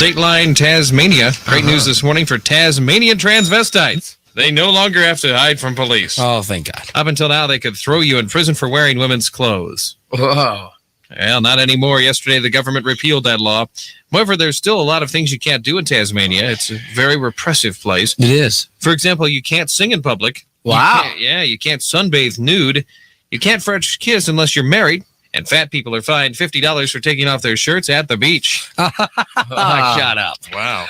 Dateline Tasmania. Great news this morning for Tasmanian transvestites. They no longer have to hide from police. Oh, thank God. Up until now, they could throw you in prison for wearing women's clothes. Whoa. Well, not anymore. Yesterday, the government repealed that law. However, there's still a lot of things you can't do in Tasmania. It's a very repressive place. It is. For example, you can't sing in public. Wow. You can't sunbathe nude. You can't French kiss unless you're married. And fat people are fined $50 for taking off their shirts at the beach. Shut up. Wow.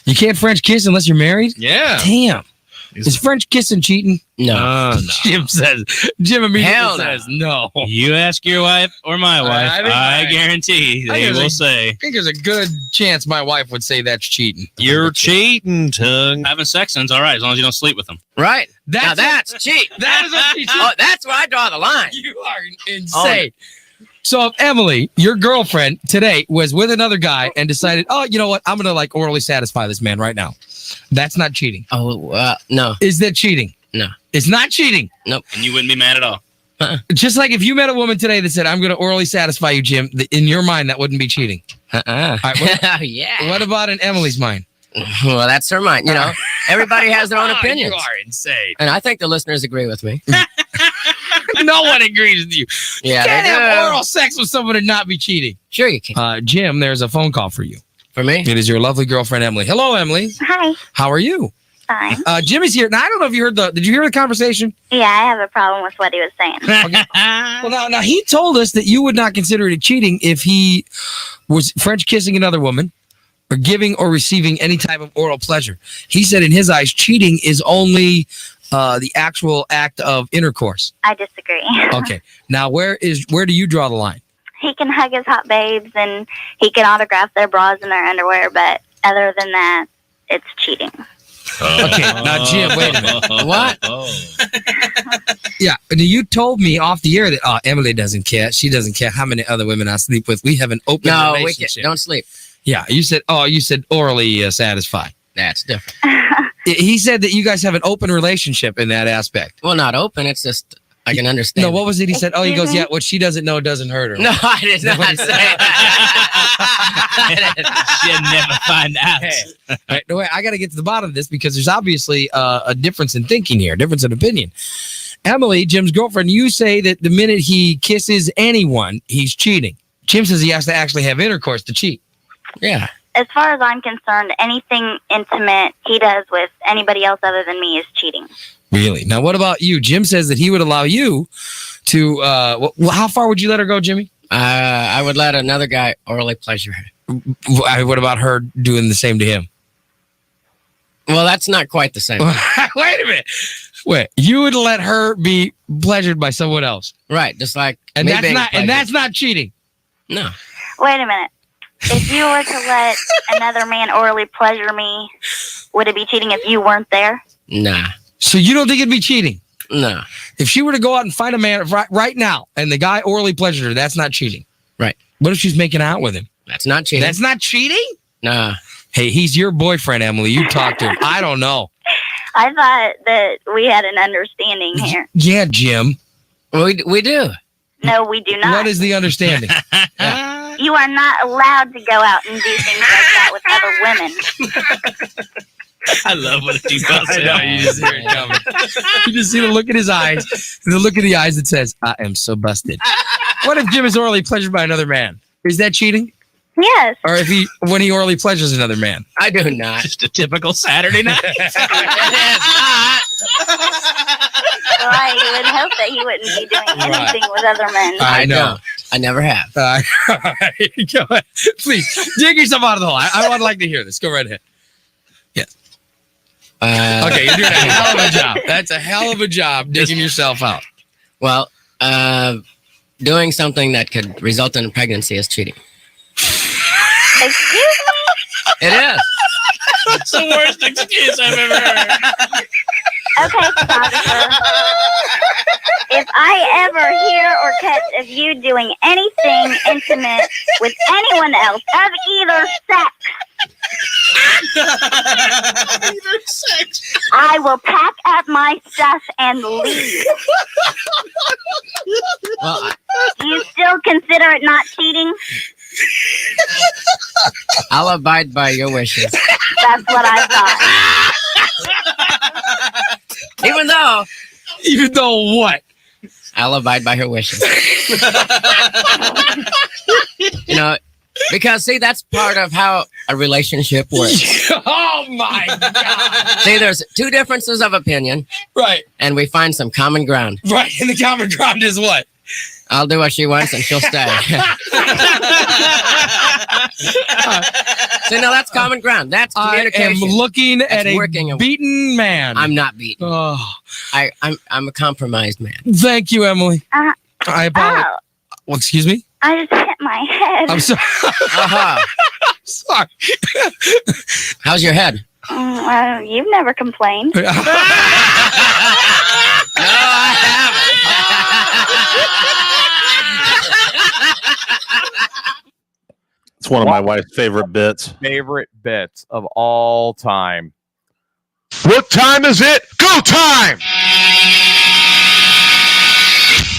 You can't French kiss unless you're married? Yeah. Damn. Is French kissing cheating? No. Jim immediately says no. You ask your wife or my wife, I guarantee they will say. I think there's a good chance my wife would say that's cheating. You're cheating, tongue. Having sex sounds all right as long as you don't sleep with them. Right. That's cheat. That is a cheat. Oh, that's where I draw the line. You are insane. So if Emily, your girlfriend today, was with another guy and decided, oh, you know what? I'm going to orally satisfy this man right now. That's not cheating. Oh, no. Is that cheating? No. It's not cheating. Nope. And you wouldn't be mad at all. Just like if you met a woman today that said, I'm going to orally satisfy you, Jim, in your mind, that wouldn't be cheating. All right, yeah. What about in Emily's mind? Well, that's her mind. Everybody has their own opinions. You are insane. And I think the listeners agree with me. No one agrees with you. Yeah, You can't they have do. oral sex with someone and not be cheating. Sure you can. Jim, there's a phone call for you. For me? It is your lovely girlfriend, Emily. Hello, Emily. Hi. How are you? Fine. Jimmy's here. Now, I don't know if you heard did you hear the conversation? Yeah, I have a problem with what he was saying. Well, now he told us that you would not consider it cheating if he was French kissing another woman or giving or receiving any type of oral pleasure. He said in his eyes, cheating is only the actual act of intercourse. I disagree. Okay. Now, where do you draw the line? He can hug his hot babes and he can autograph their bras and their underwear, but other than that, it's cheating. Okay, now Jim, wait a minute. What? Yeah, you told me off the air that Emily doesn't care. She doesn't care how many other women I sleep with. We have an open relationship. Don't sleep. Yeah, you said orally satisfy. That's different. He said that you guys have an open relationship in that aspect. Well, not open. It's just I can understand. No, what was it? He said, he goes, yeah, what she doesn't know doesn't hurt her. No, I did not say that. She'll never find out. Hey, right, no, wait, I got to get to the bottom of this because there's obviously a difference in thinking here, difference in opinion. Emily, Jim's girlfriend, you say that the minute he kisses anyone, he's cheating. Jim says he has to actually have intercourse to cheat. Yeah. As far as I'm concerned, anything intimate he does with anybody else other than me is cheating. Really? Now, what about you? Jim says that he would allow you to, how far would you let her go, Jimmy? I would let another guy orally pleasure her. What about her doing the same to him? Well, that's not quite the same. Wait a minute. Wait, you would let her be pleasured by someone else? Right, just like And me that's being not pleasured. and that's not cheating. No. Wait a minute. If you were to let another man orally pleasure me, would it be cheating if you weren't there? Nah. So you don't think it'd be cheating? No. If she were to go out and find a man right now and the guy orally pleasured her, that's not cheating. Right. What if she's making out with him? That's not cheating. That's not cheating? Nah. Hey, he's your boyfriend, Emily. You talk to him. I don't know. I thought that we had an understanding here. Yeah, Jim. We do. No, we do not. What is the understanding? You are not allowed to go out and do things like that with other women. I love what you both say. You just hear it coming. You just see the look in his eyes, the look in the eyes that says, I am so busted. What if Jim is orally pleasured by another man? Is that cheating? Yes. Or if when he orally pleasures another man? I do not. Just a typical Saturday night. So I would hope that he wouldn't be doing anything with other men. I know. don't. I never have. Go ahead. Please, dig yourself out of the hole. I would like to hear this. Go right ahead. Yes. Okay, you're doing a hell of a job. That's a hell of a job digging yourself out. Well, doing something that could result in a pregnancy is cheating. Excuse me? It is. It's the worst excuse I've ever heard. Okay, photographer. If I ever hear or catch of you doing anything intimate with anyone else of either sex, I will pack up my stuff and leave. Well, Do you still consider it not cheating? I'll abide by your wishes. That's what I thought. Even though what? I'll abide by her wishes. Because see, that's part of how a relationship works. Oh my God. See, there's two differences of opinion. Right. And we find some common ground. Right. And the common ground is what? I'll do what she wants and she'll stay. See, now that's common ground. That's communication. I am looking at a working. beaten man. I'm not beaten. Oh. I'm a compromised man. Thank you, Emily. I apologize. Oh, Well, excuse me? I just hit my head. I'm sorry. Sorry. How's your head? You've never complained. No, I It's one of my wife's favorite bits. Favorite bits of all time. What time is it? Go time!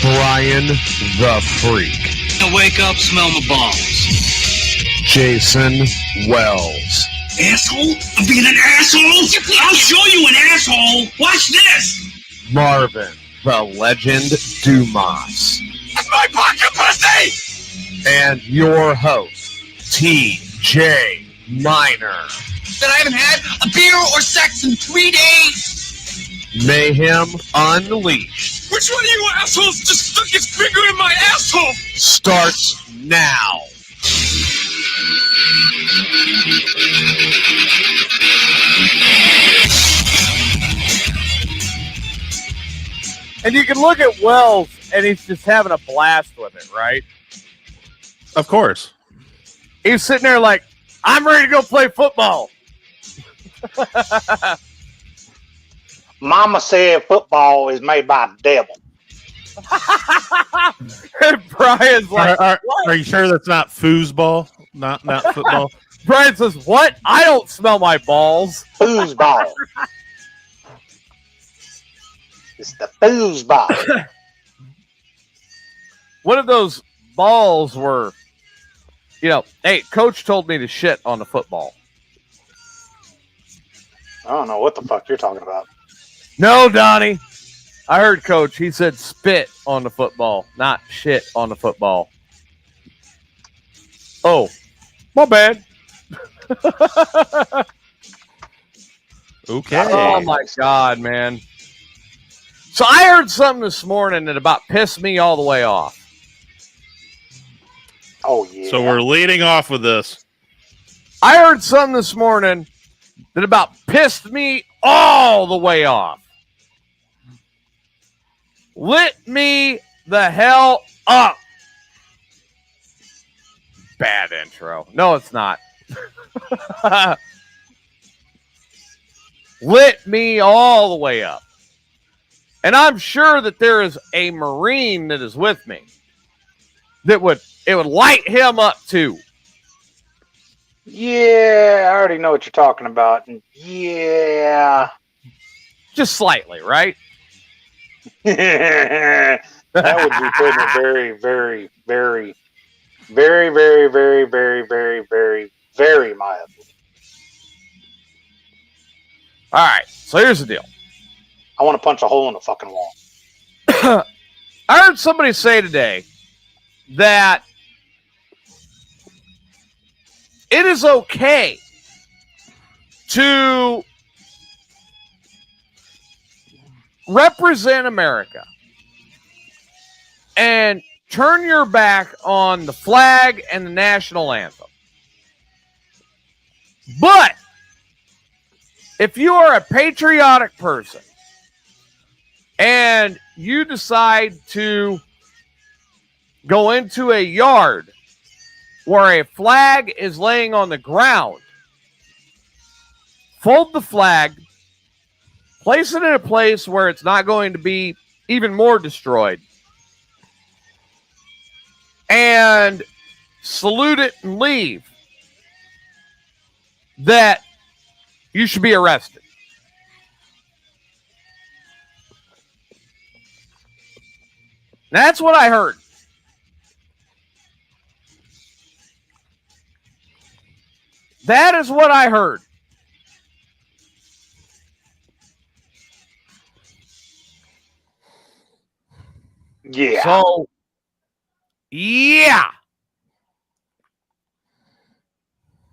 Brian the Freak. I wake up, smell my balls. Jason Wells. Asshole? I'm being an asshole? I'll show you an asshole. Watch this. Marvin the Legend Dumas. That's my pocket pussy! And your host, T.J. Minor. That I haven't had a beer or sex in 3 days. Mayhem Unleashed Which one of you assholes just stuck his finger in my asshole? starts now. And you can look at Wells, and he's just having a blast with it, right? Of course. He's sitting there like, I'm ready to go play football. Mama said football is made by the devil. And Brian's like, Are you sure that's not foosball? Not football? Brian says, what? I don't smell my balls. Foosball. It's the foosball. One of those balls were, hey, coach told me to shit on the football. I don't know what the fuck you're talking about. No, Donnie. I heard coach. He said spit on the football, not shit on the football. Oh, my bad. Okay. Oh, my God, man. So I heard something this morning that about pissed me all the way off. Oh, yeah. So we're leading off with this. I heard something this morning that about pissed me all the way off. Lit me the hell up. Bad intro. No, it's not. Lit me all the way up. And I'm sure that there is a Marine that is with me that would light him up too. Yeah, I already know what you're talking about. Yeah. Just slightly, right? That would be putting it very, very, very, very, very, very, very, very, very, very mildly. All right, so here's the deal. I want to punch a hole in the fucking wall. I heard somebody say today that it is okay to represent America and turn your back on the flag and the national anthem. But if you are a patriotic person and you decide to go into a yard where a flag is laying on the ground, fold the flag, place it in a place where it's not going to be even more destroyed, and salute it and leave, that you should be arrested. That's what I heard. That is what I heard. Yeah. So, yeah.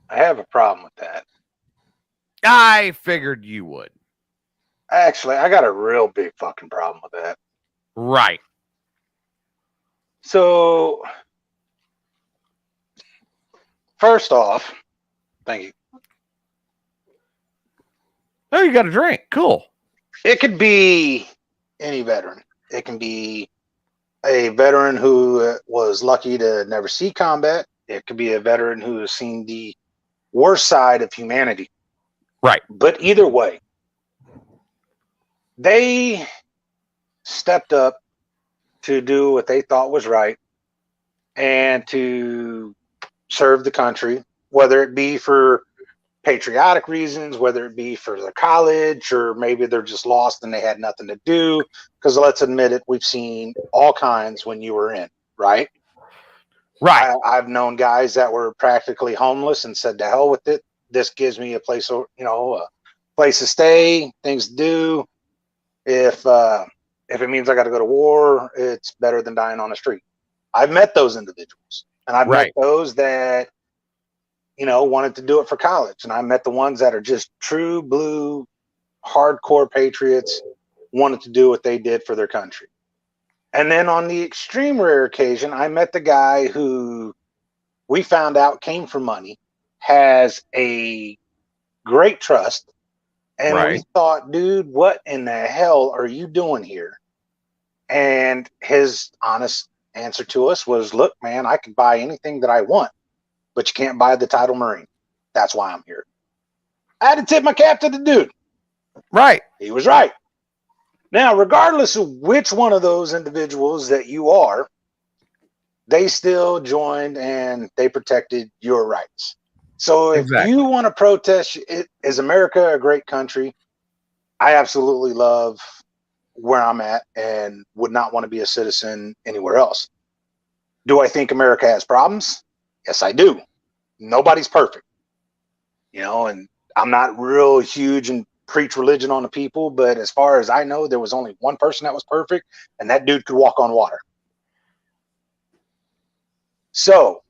I have a problem with that. I figured you would. Actually, I got a real big fucking problem with that. Right. So, first off, thank you. Oh, you got a drink. Cool. It could be any veteran. It can be a veteran who was lucky to never see combat. It could be a veteran who has seen the worst side of humanity. Right. But either way, they stepped up to do what they thought was right and to serve the country, whether it be for patriotic reasons, whether it be for their college, or maybe they're just lost and they had nothing to do. Because let's admit it, we've seen all kinds when you were in, right? Right. I've known guys that were practically homeless and said, "To hell with it. This gives me a place, a place to stay, things to do. If it means I got to go to war, it's better than dying on the street." I've met those individuals, and I've met those that wanted to do it for college, and I met the ones that are just true blue, hardcore patriots, wanted to do what they did for their country. And then on the extreme rare occasion, I met the guy who we found out came for money, has a great trust, and we thought, dude, what in the hell are you doing here? And his honest answer to us was, look, man, I can buy anything that I want, but you can't buy the title Marine. That's why I'm here. I had to tip my cap to the dude. Right. He was right. Now, regardless of which one of those individuals that you are, they still joined and they protected your rights. So if you want to protest, is America a great country? I absolutely love where I'm at and would not want to be a citizen anywhere else. Do I think America has problems? Yes, I do. Nobody's perfect. And I'm not real huge and preach religion on the people, but as far as I know, there was only one person that was perfect, and that dude could walk on water. So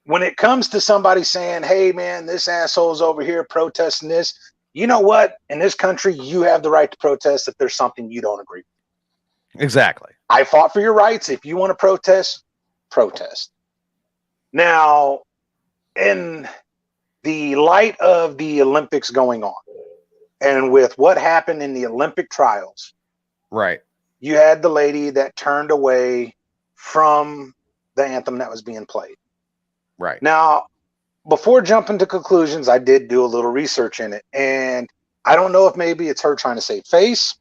when it comes to somebody saying, hey man, this asshole's over here protesting this, you know what? In this country, you have the right to protest if there's something you don't agree with. Exactly. I fought for your rights. If you want to protest, protest. Now, in the light of the Olympics going on, and with what happened in the Olympic trials, right, you had the lady that turned away from the anthem that was being played. Right. Now, before jumping to conclusions, I did do a little research in it, and I don't know if maybe it's her trying to save face,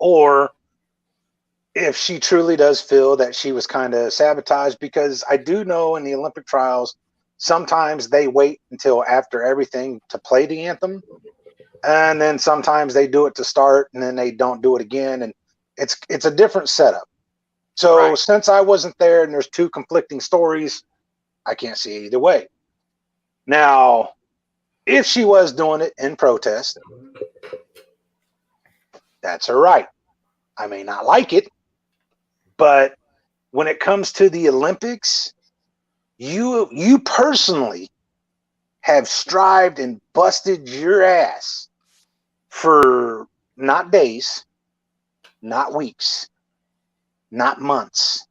or if she truly does feel that she was kind of sabotaged, because I do know in the Olympic trials, sometimes they wait until after everything to play the anthem. And then sometimes they do it to start and then they don't do it again. And it's a different setup. So since I wasn't there and there's two conflicting stories, I can't see either way. Now, if she was doing it in protest, that's her right. I may not like it, but when it comes to the Olympics, you personally have strived and busted your ass for not days, not weeks, not months.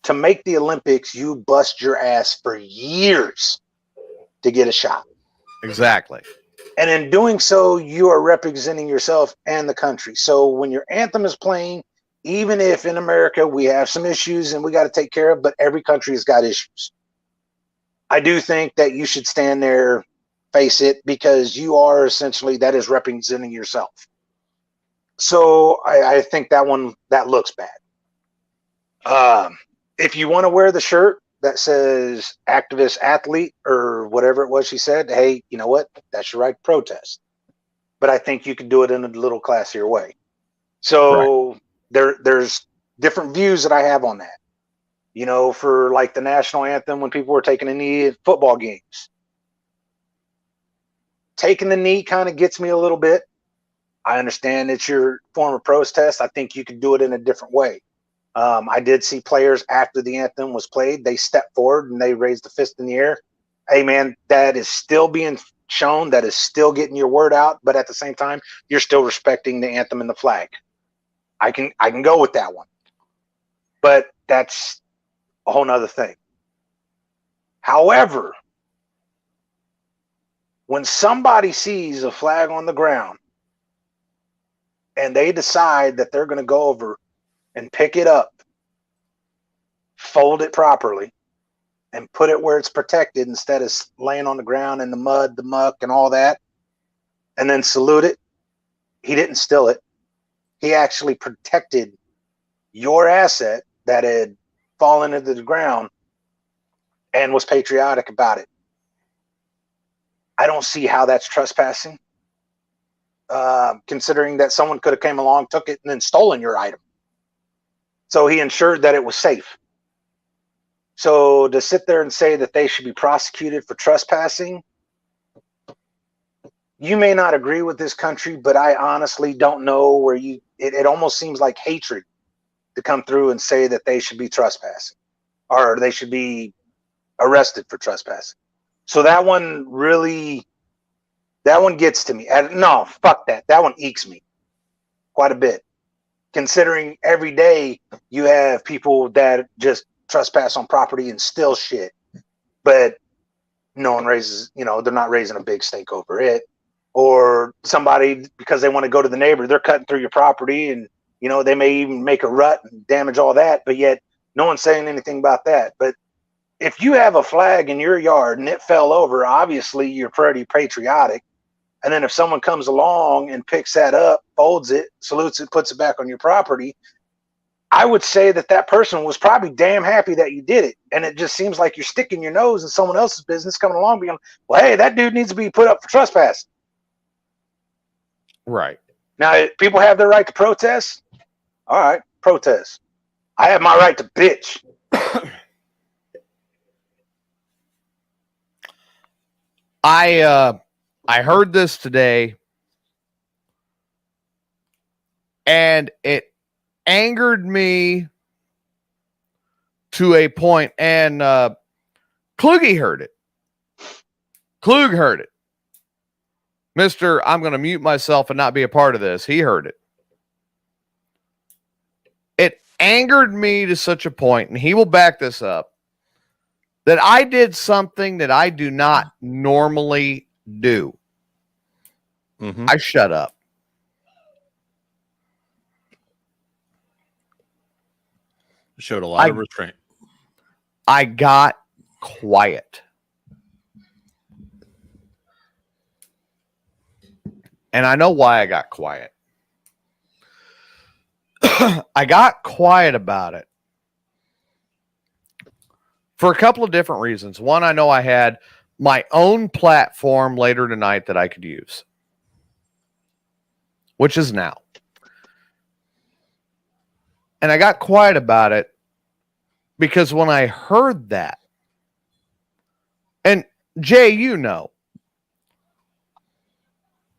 To make the Olympics, you bust your ass for years to get a shot. Exactly. And in doing so, you are representing yourself and the country. So when your anthem is playing, even if in America we have some issues and we got to take care of, but every country has got issues. I do think that you should stand there, face it, because you are essentially, that is representing yourself. So I think that looks bad. If you want to wear the shirt that says activist athlete or whatever it was she said, hey, you know what? That's your right to protest. But I think you can do it in a little classier way. So there's different views that I have on that. You know, for like the national anthem when people were taking a knee at football games. Taking the knee kind of gets me a little bit. I understand it's your form of protest. I think you could do it in a different way. I did see players after the anthem was played, they stepped forward and they raised the fist in the air. Hey, man, that is still being shown. That is still getting your word out. But at the same time, you're still respecting the anthem and the flag. I can go with that one. But that's a whole nother thing. However, when somebody sees a flag on the ground and they decide that they're going to go over and pick it up, fold it properly, and put it where it's protected instead of laying on the ground in the mud, the muck, and all that, and then salute it, he didn't steal it. He actually protected your asset that had fallen into the ground and was patriotic about it. I don't see how that's trespassing, considering that someone could have came along, took it, and then stolen your item. So he ensured that it was safe. So to sit there and say that they should be prosecuted for trespassing, you may not agree with this country, but I honestly don't know where it almost seems like hatred to come through and say that they should be trespassing or they should be arrested for trespassing. So that one gets to me. No, fuck that. That one ekes me quite a bit. Considering every day you have people that just trespass on property and steal shit, but no one raises, they're not raising a big stake over it. Or somebody, because they want to go to the neighbor, they're cutting through your property and, they may even make a rut and damage all that, but yet no one's saying anything about that. But if you have a flag in your yard and it fell over, obviously you're pretty patriotic. And then if someone comes along and picks that up, folds it, salutes it, puts it back on your property, I would say that person was probably damn happy that you did it. And it just seems like you're sticking your nose in someone else's business, coming along being, well, hey, that dude needs to be put up for trespassing. Right. Now, people have their right to protest. All right, protest. I have my right to bitch. I heard this today, and it angered me to a point, and Kluge heard it. Klug heard it. Mr. I'm going to mute myself and not be a part of this. He heard it. It angered me to such a point, and he will back this up, that I did something that I do not normally do. Mm-hmm. I shut up. Showed a lot of restraint. I got quiet. And I know why I got quiet. I got quiet about it for a couple of different reasons. One, I know I had my own platform later tonight that I could use, which is now. And I got quiet about it because when I heard that, and Jay,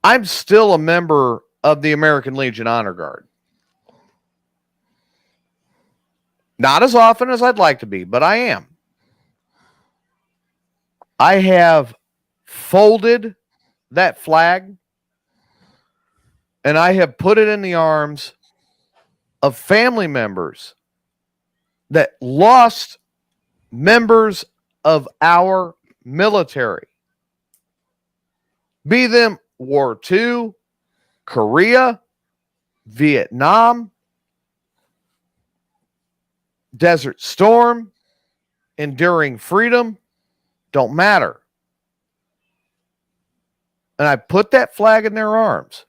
I'm still a member of the American Legion Honor Guard. Not as often as I'd like to be, but I am. I have folded that flag and I have put it in the arms of family members that lost members of our military. Be them War II, Korea, Vietnam, Desert Storm, Enduring Freedom, don't matter. And I put that flag in their arms.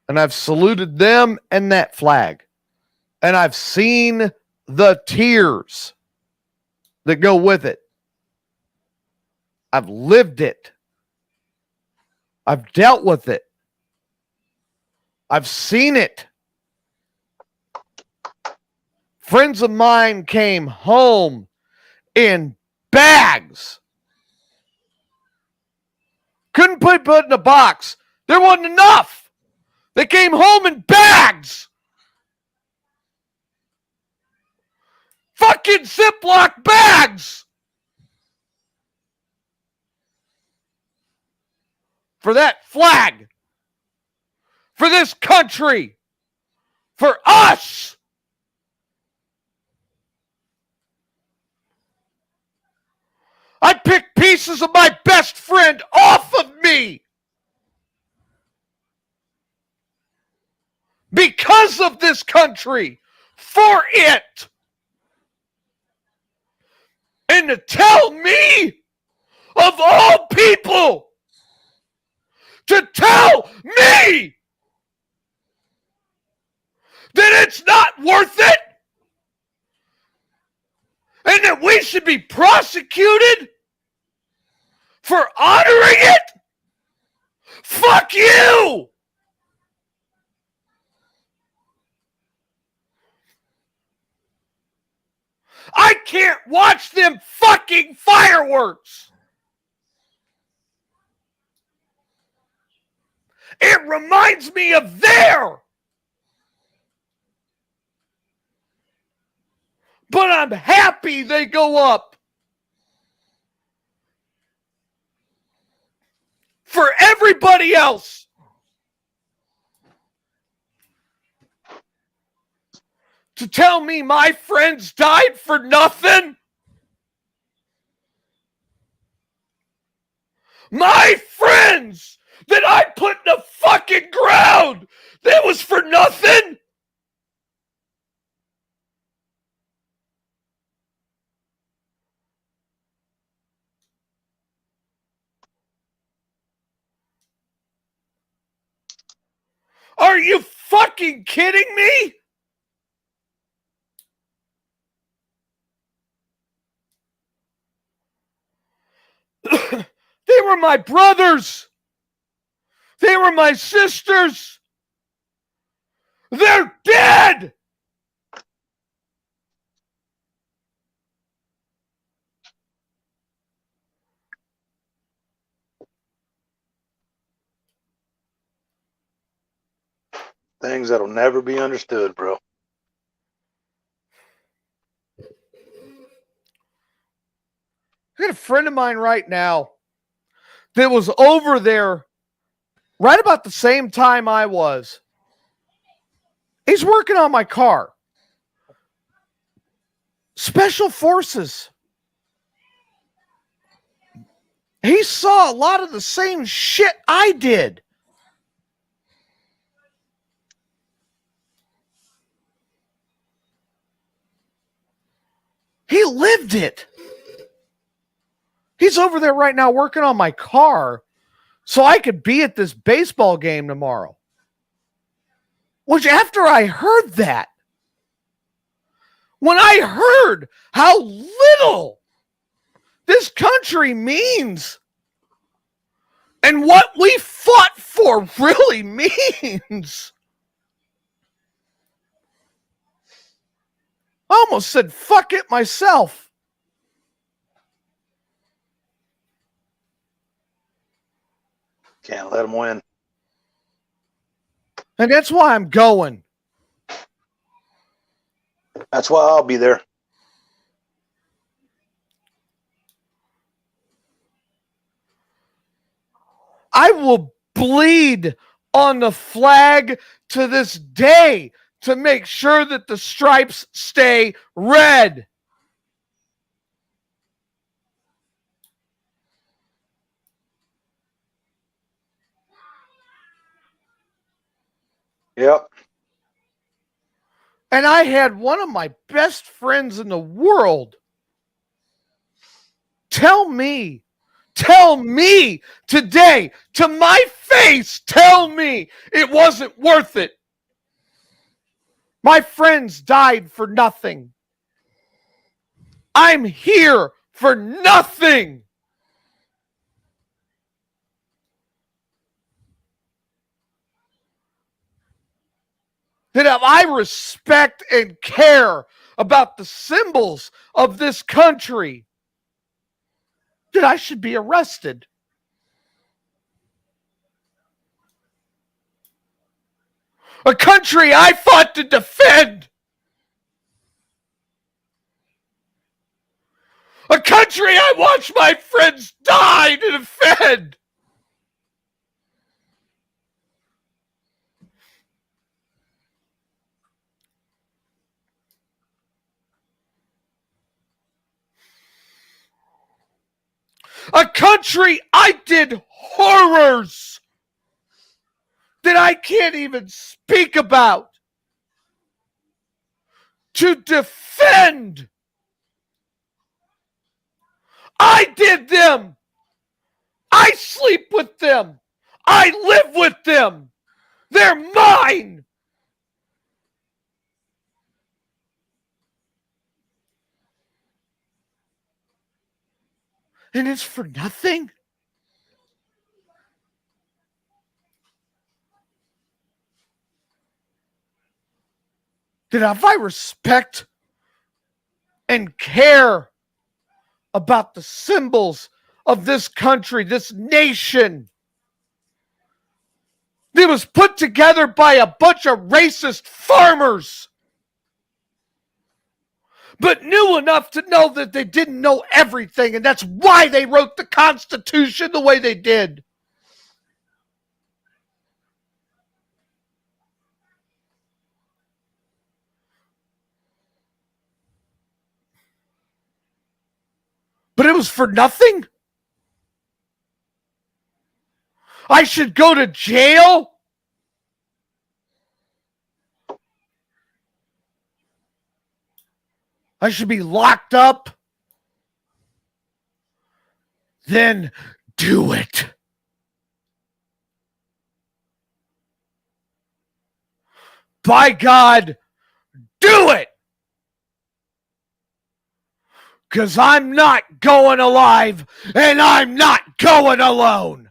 And I've saluted them and that flag. And I've seen the tears that go with it. I've lived it. I've dealt with it. I've seen it Friends of mine came home in bags. Couldn't put it in a box. There wasn't enough. They came home in bags. Fucking Ziploc bags. For that flag. For this country. For us. I picked pieces of my best friend off of me. Because of this country. For it. And to tell me, of all people, to tell me that it's not worth it and that we should be prosecuted for honoring it? Fuck you! I can't watch them fucking fireworks. It reminds me of there. But I'm happy they go up. For everybody else. To tell me my friends died for nothing? My friends that I put in the fucking ground, that was for nothing? Are you fucking kidding me? They were my brothers. They were my sisters. They're dead. Things that'll never be understood, bro. I got a friend of mine right now that was over there right about the same time I was. He's working on my car. Special Forces. He saw a lot of the same shit I did. He lived it. He's over there right now working on my car so I could be at this baseball game tomorrow. Which after I heard that, when I heard how little this country means and what we fought for really means, I almost said fuck it myself. Can't let them win. And that's why I'm going. That's why I'll be there. I will bleed on the flag to this day to make sure that the stripes stay red. Yep. And I had one of my best friends in the world tell me today, to my face, tell me it wasn't worth it. My friends died for nothing. I'm here for nothing. That if I respect and care about the symbols of this country, that I should be arrested. A country I fought to defend. A country I watched my friends die to defend. A country I did horrors that I can't even speak about to defend. I did them. I sleep with them. I live with them. They're mine. And it's for nothing? That if I respect and care about the symbols of this country, this nation, that was put together by a bunch of racist farmers, but knew enough to know that they didn't know everything, and that's why they wrote the Constitution the way they did. But it was for nothing? I should go to jail? I should be locked up? Then do it. By God, do it! Because I'm not going alive, and I'm not going alone.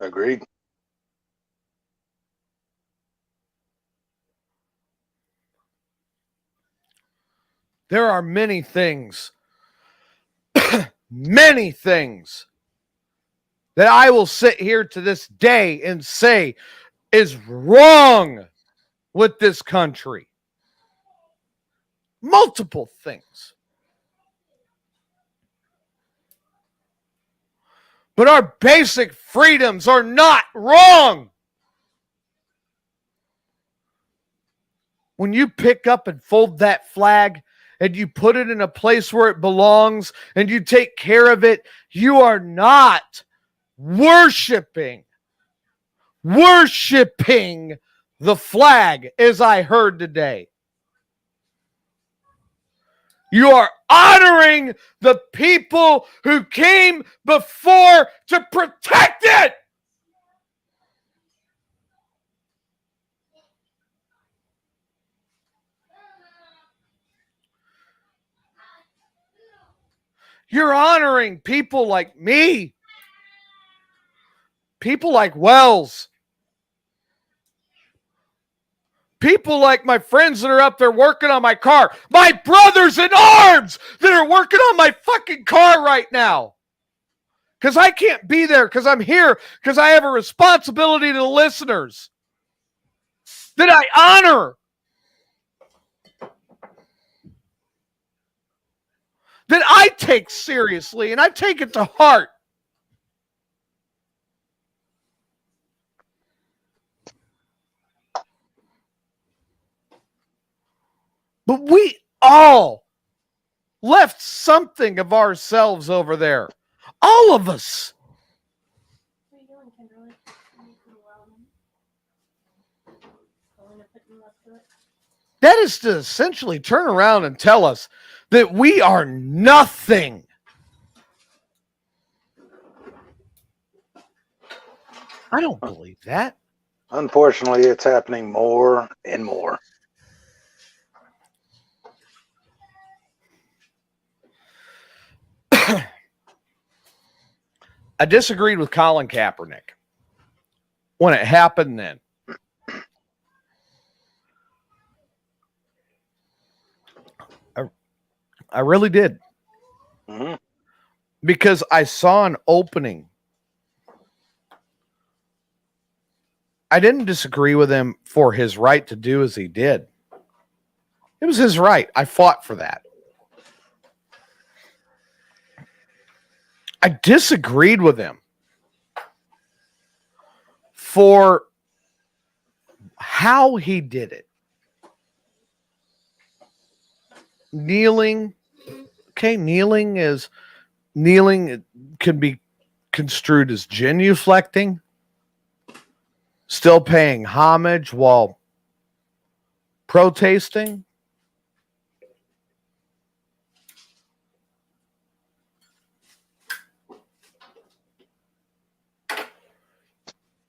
Agreed. There are many things, many things that I will sit here to this day and say is wrong with this country. Multiple things. But our basic freedoms are not wrong. When you pick up and fold that flag and you put it in a place where it belongs and you take care of it, you are not worshiping the flag, as I heard today. You are honoring the people who came before to protect it. You're honoring people like me, people like Wells, people like my friends that are up there working on my car, my brothers in arms that are working on my fucking car right now. Because I can't be there because I'm here because I have a responsibility to the listeners that I honor, that I take seriously, and I take it to heart. But we all left something of ourselves over there. All of us. What are you doing, Kimberly? That is to essentially turn around and tell us that we are nothing. I don't believe that. Unfortunately, it's happening more and more. I disagreed with Colin Kaepernick when it happened then. I really did. Mm-hmm. Because I saw an opening. I didn't disagree with him for his right to do as he did. It was his right. I fought for that. I disagreed with him for how he did it. Kneeling. Okay, kneeling can be construed as genuflecting, still paying homage while protesting.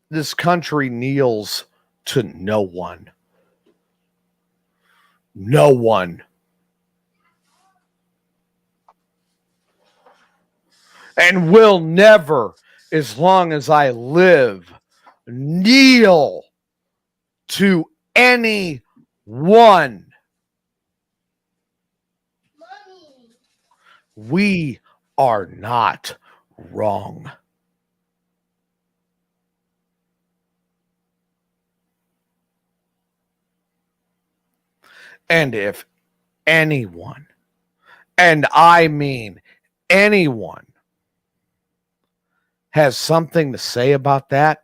This country kneels to no one. No one. And will never, as long as I live, kneel to anyone. We are not wrong. And if anyone, and I mean anyone, has something to say about that,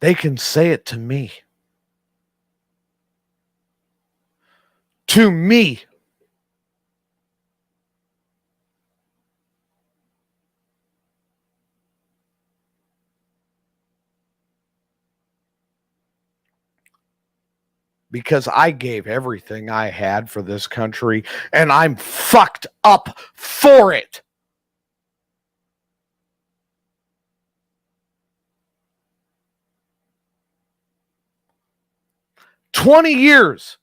they can say it to me. To me. Because I gave everything I had for this country, and I'm fucked up for it. "20 years,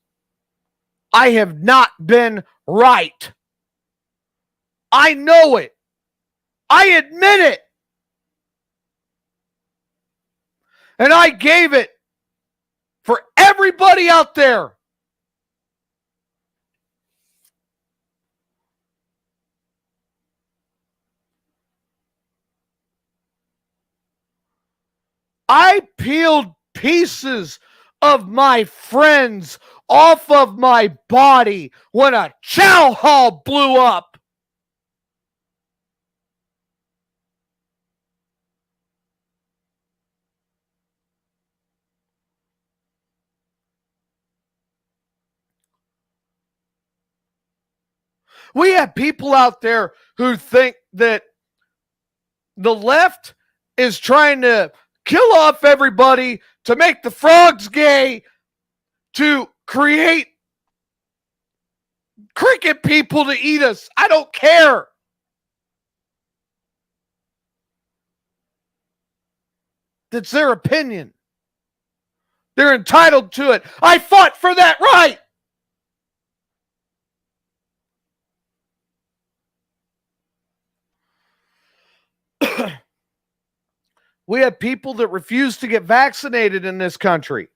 I have not been right. I know it. I admit it. And I gave it for everybody out there. I peeled pieces of my friends off of my body when a chow hall blew up. We have people out there who think that the left is trying to kill off everybody to make the frogs gay, to create cricket people to eat us. I don't care. That's their opinion. They're entitled to it. I fought for that right. We have people that refuse to get vaccinated in this country.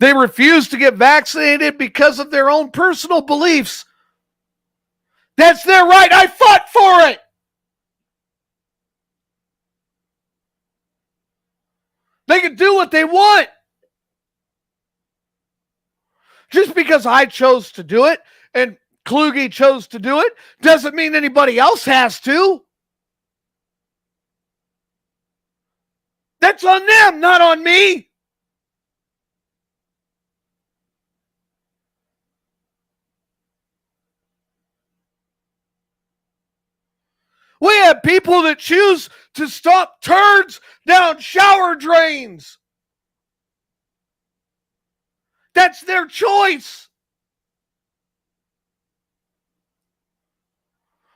They refuse to get vaccinated because of their own personal beliefs. That's their right. I fought for it. They can do what they want. Just because I chose to do it and Kluge chose to do it doesn't mean anybody else has to. That's on them, not on me. We have people that choose to stop turds down shower drains. That's their choice.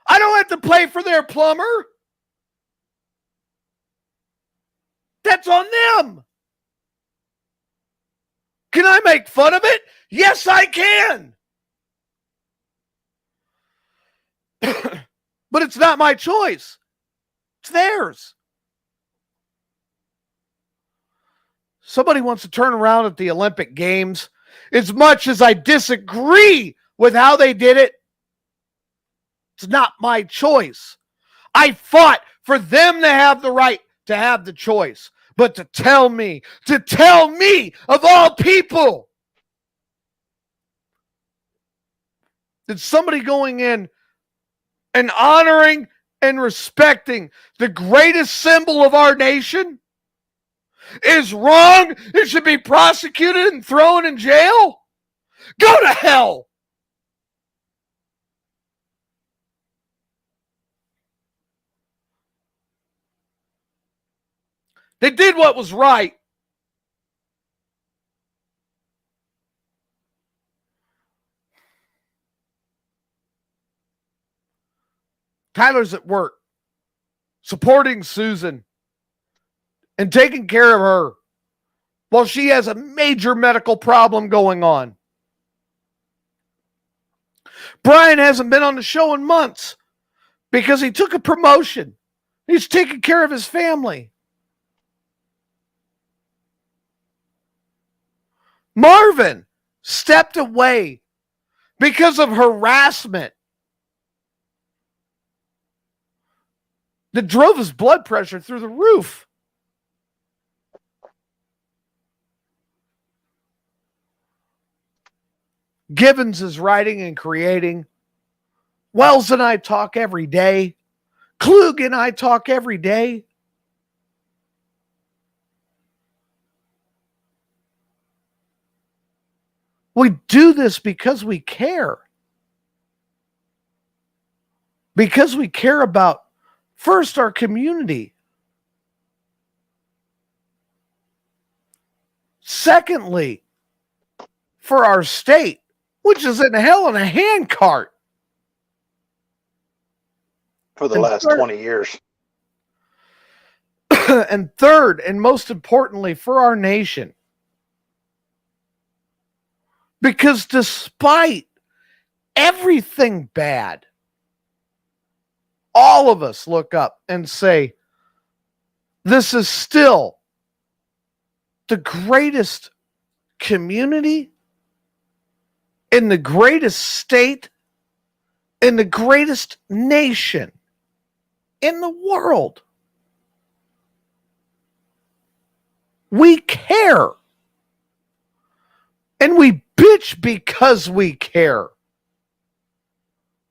I don't have to pay for their plumber. That's on them. Can I make fun of it? Yes, I can. But it's not my choice. It's theirs. Somebody wants to turn around at the Olympic Games As much as I disagree with how they did it, it's not my choice. I fought for them to have the right to have the choice. But to tell me of all people, that somebody going in and honoring and respecting the greatest symbol of our nation is wrong, it should be prosecuted and thrown in jail? Go to hell! They did what was right. Tyler's at work, supporting Susan and taking care of her while she has a major medical problem going on. Brian hasn't been on the show in months because he took a promotion. He's taking care of his family. Marvin stepped away because of harassment that drove his blood pressure through the roof. Gibbons is writing and creating. Wells and I talk every day. Klug and I talk every day. We do this because we care. Because we care about, first, our community. Secondly, for our state, which is in hell in a handcart. For the last 20 years. And third, and most importantly, for our nation. Because despite everything bad, all of us look up and say, this is still the greatest community in the greatest state in the greatest nation in the world. We care. And we bitch because we care.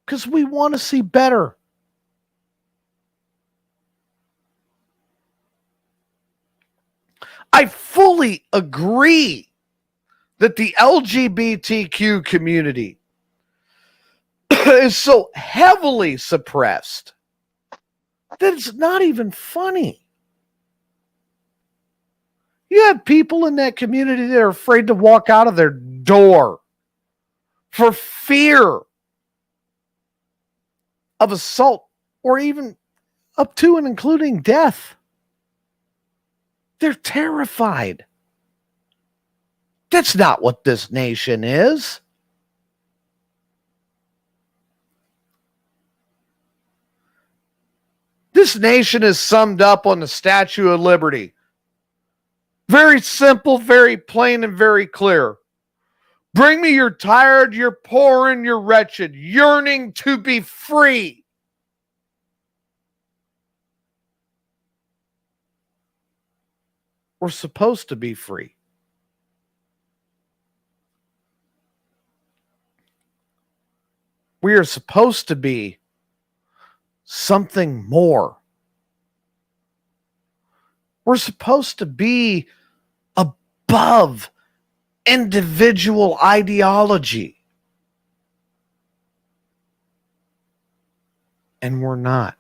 Because we want to see better. I fully agree that the LGBTQ community is so heavily suppressed that it's not even funny. You have people in that community that are afraid to walk out of their door for fear of assault or even up to and including death. They're terrified. That's not what this nation is. This nation is summed up on the Statue of Liberty. Very simple, very plain, and very clear. Bring me your tired, your poor, and your wretched, yearning to be free. We're supposed to be free. We are supposed to be something more. We're supposed to be above individual ideology. And we're not.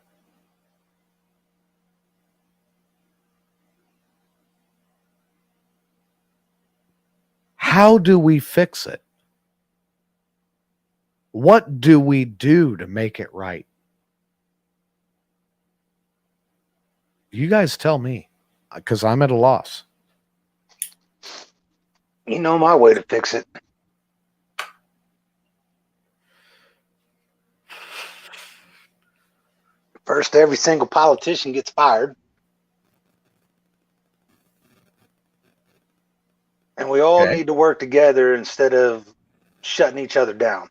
How do we fix it? What do we do to make it right? You guys tell me, because I'm at a loss. You know my way to fix it. First, every single politician gets fired. And we all Okay. need to work together instead of shutting each other down.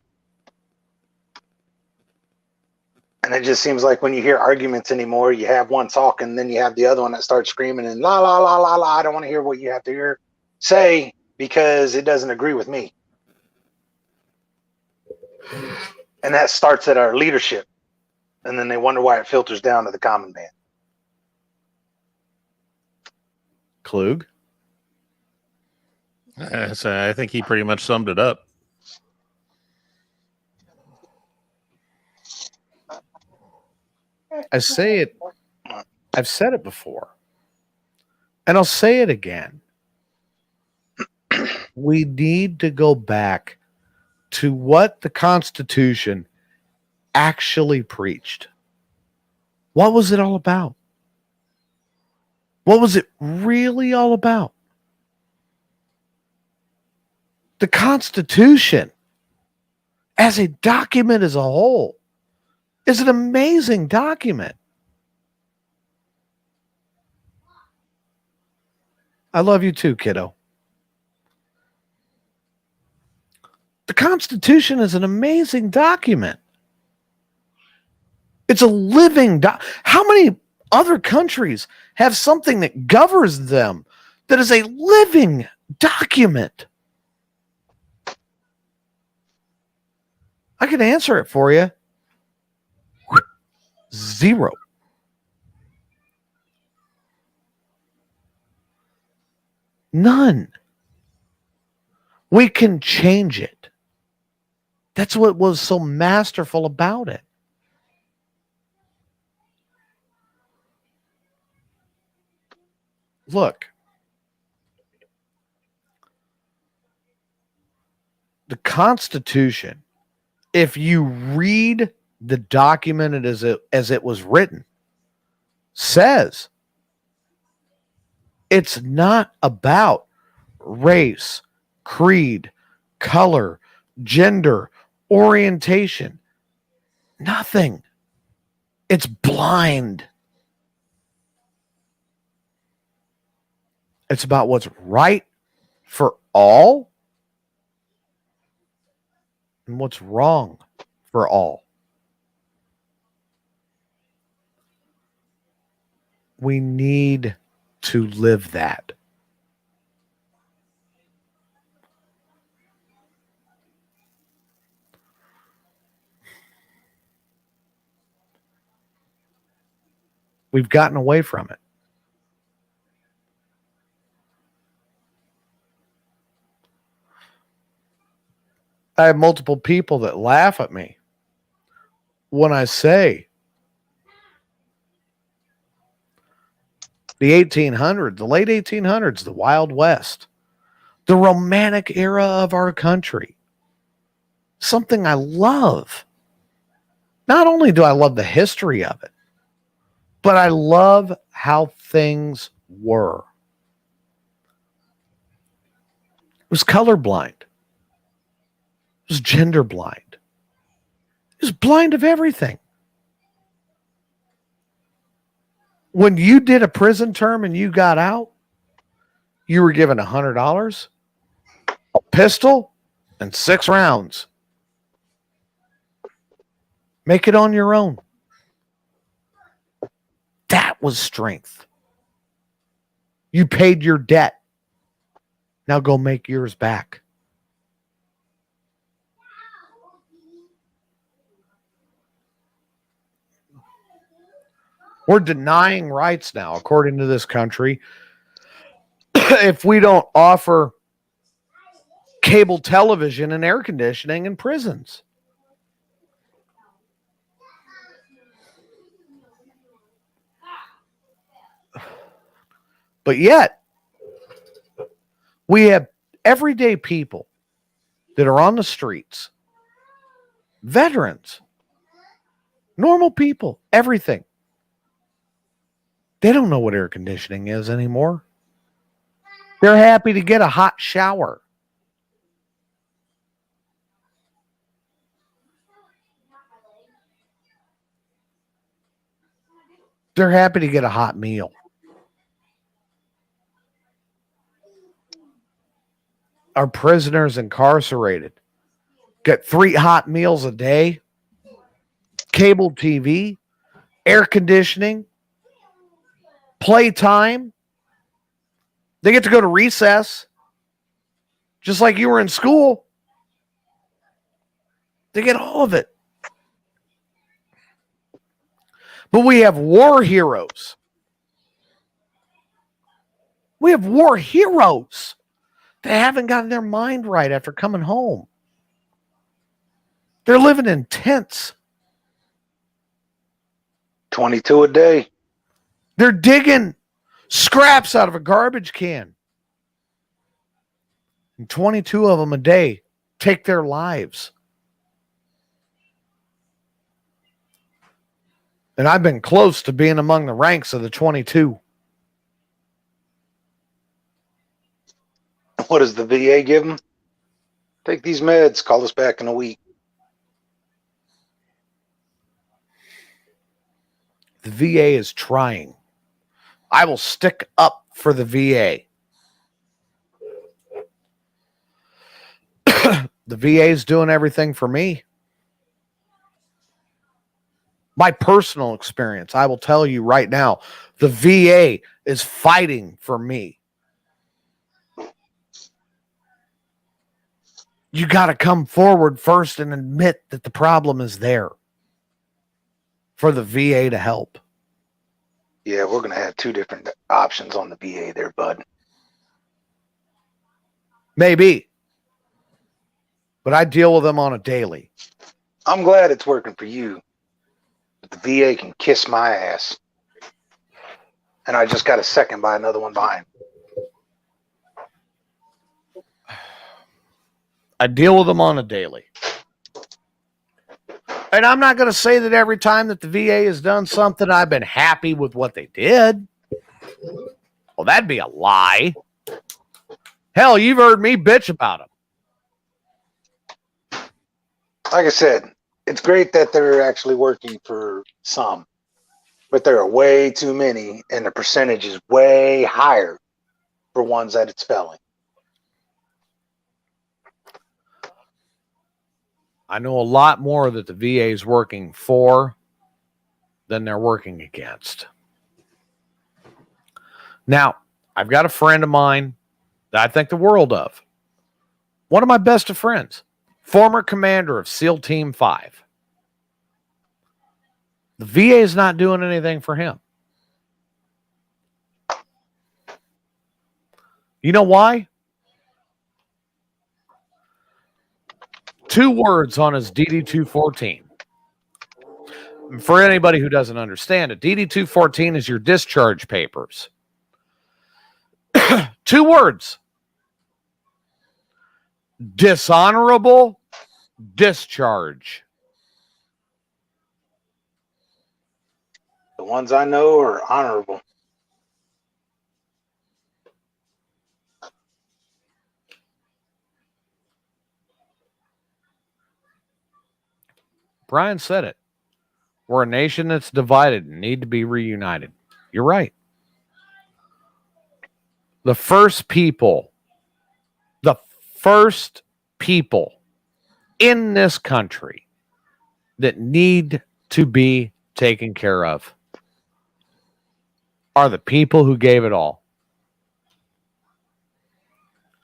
And it just seems like when you hear arguments anymore, you have one talking, then you have the other one that starts screaming and la la la la la. I don't want to hear what you have to say because it doesn't agree with me. And that starts at our leadership. And then they wonder why it filters down to the common man. Klug? So I think he pretty much summed it up. I say it, I've said it before, and I'll say it again. We need to go back to what the Constitution actually preached. What was it all about? What was it really all about? The Constitution, as a document as a whole, is an amazing document. I love you too, kiddo. The Constitution is an amazing document. It's a living How many other countries have something that governs them that is a living document? I can answer it for you. Zero. None. We can change it. That's what was so masterful about it. Look, the Constitution, if you read the document as it was written, says it's not about race, creed, color, gender, orientation. Nothing. It's blind. It's about what's right for all and what's wrong for all. We need to live that. We've gotten away from it. I have multiple people that laugh at me when I say the 1800s, the late 1800s, the Wild West, the romantic era of our country. Something I love. Not only do I love the history of it, but I love how things were. It was colorblind. It was gender blind. It was blind of everything. When you did a prison term and you got out, you were given $100, a pistol, and 6 rounds. Make it on your own. That was strength. You paid your debt. Now go make yours back. We're denying rights now, according to this country, if we don't offer cable television and air conditioning in prisons. But yet, we have everyday people that are on the streets, veterans, normal people, everything. They don't know what air conditioning is anymore. They're happy to get a hot shower. They're happy to get a hot meal. our prisoners incarcerated get 3 hot meals a day, cable TV, air conditioning, playtime. They get to go to recess, just like you were in school. They get all of it. But we have war heroes. We have war heroes that haven't gotten their mind right after coming home. They're living in tents. 22 a day. They're digging scraps out of a garbage can. And 22 of them a day take their lives. And I've been close to being among the ranks of the 22. What does the VA give them? Take these meds. Call us back in a week. The VA is trying. I will stick up for the VA. The VA is doing everything for me. My personal experience, I will tell you right now, the VA is fighting for me. You got to come forward first and admit that the problem is there for the VA to help. Yeah, we're going to have 2 different options on the VA there, bud. Maybe. But I deal with them on a daily. I'm glad it's working for you. But the VA can kiss my ass. And I just got a second by another one behind. I deal with them on a daily. And I'm not going to say that every time that the VA has done something, I've been happy with what they did. Well, that'd be a lie. Hell, you've heard me bitch about them. Like I said, it's great that they're actually working for some. But there are way too many, and the percentage is way higher for ones that it's failing. I know a lot more that the VA is working for than they're working against. Now, I've got a friend of mine that I think the world of. One of my best of friends, former commander of SEAL Team 5. The VA is not doing anything for him. You know why? 2 words on his DD-214. For anybody who doesn't understand it, DD-214 is your discharge papers. 2 words. Dishonorable discharge. The ones I know are honorable. Brian said it. We're a nation that's divided and need to be reunited. You're right. The first people in this country that need to be taken care of are the people who gave it all.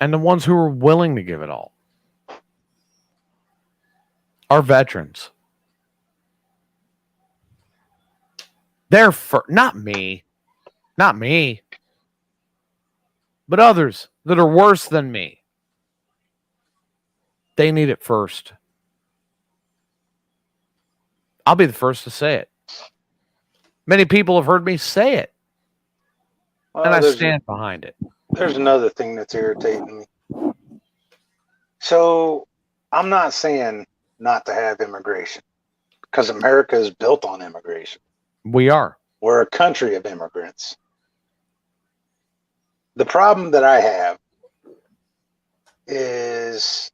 And the ones who are willing to give it all are veterans. They're not me, but others that are worse than me. They need it first. I'll be the first to say it. Many people have heard me say it, and I stand behind it. There's another thing that's irritating me. So I'm not saying not to have immigration, because America is built on immigration. We are. We're a country of immigrants. The problem that I have is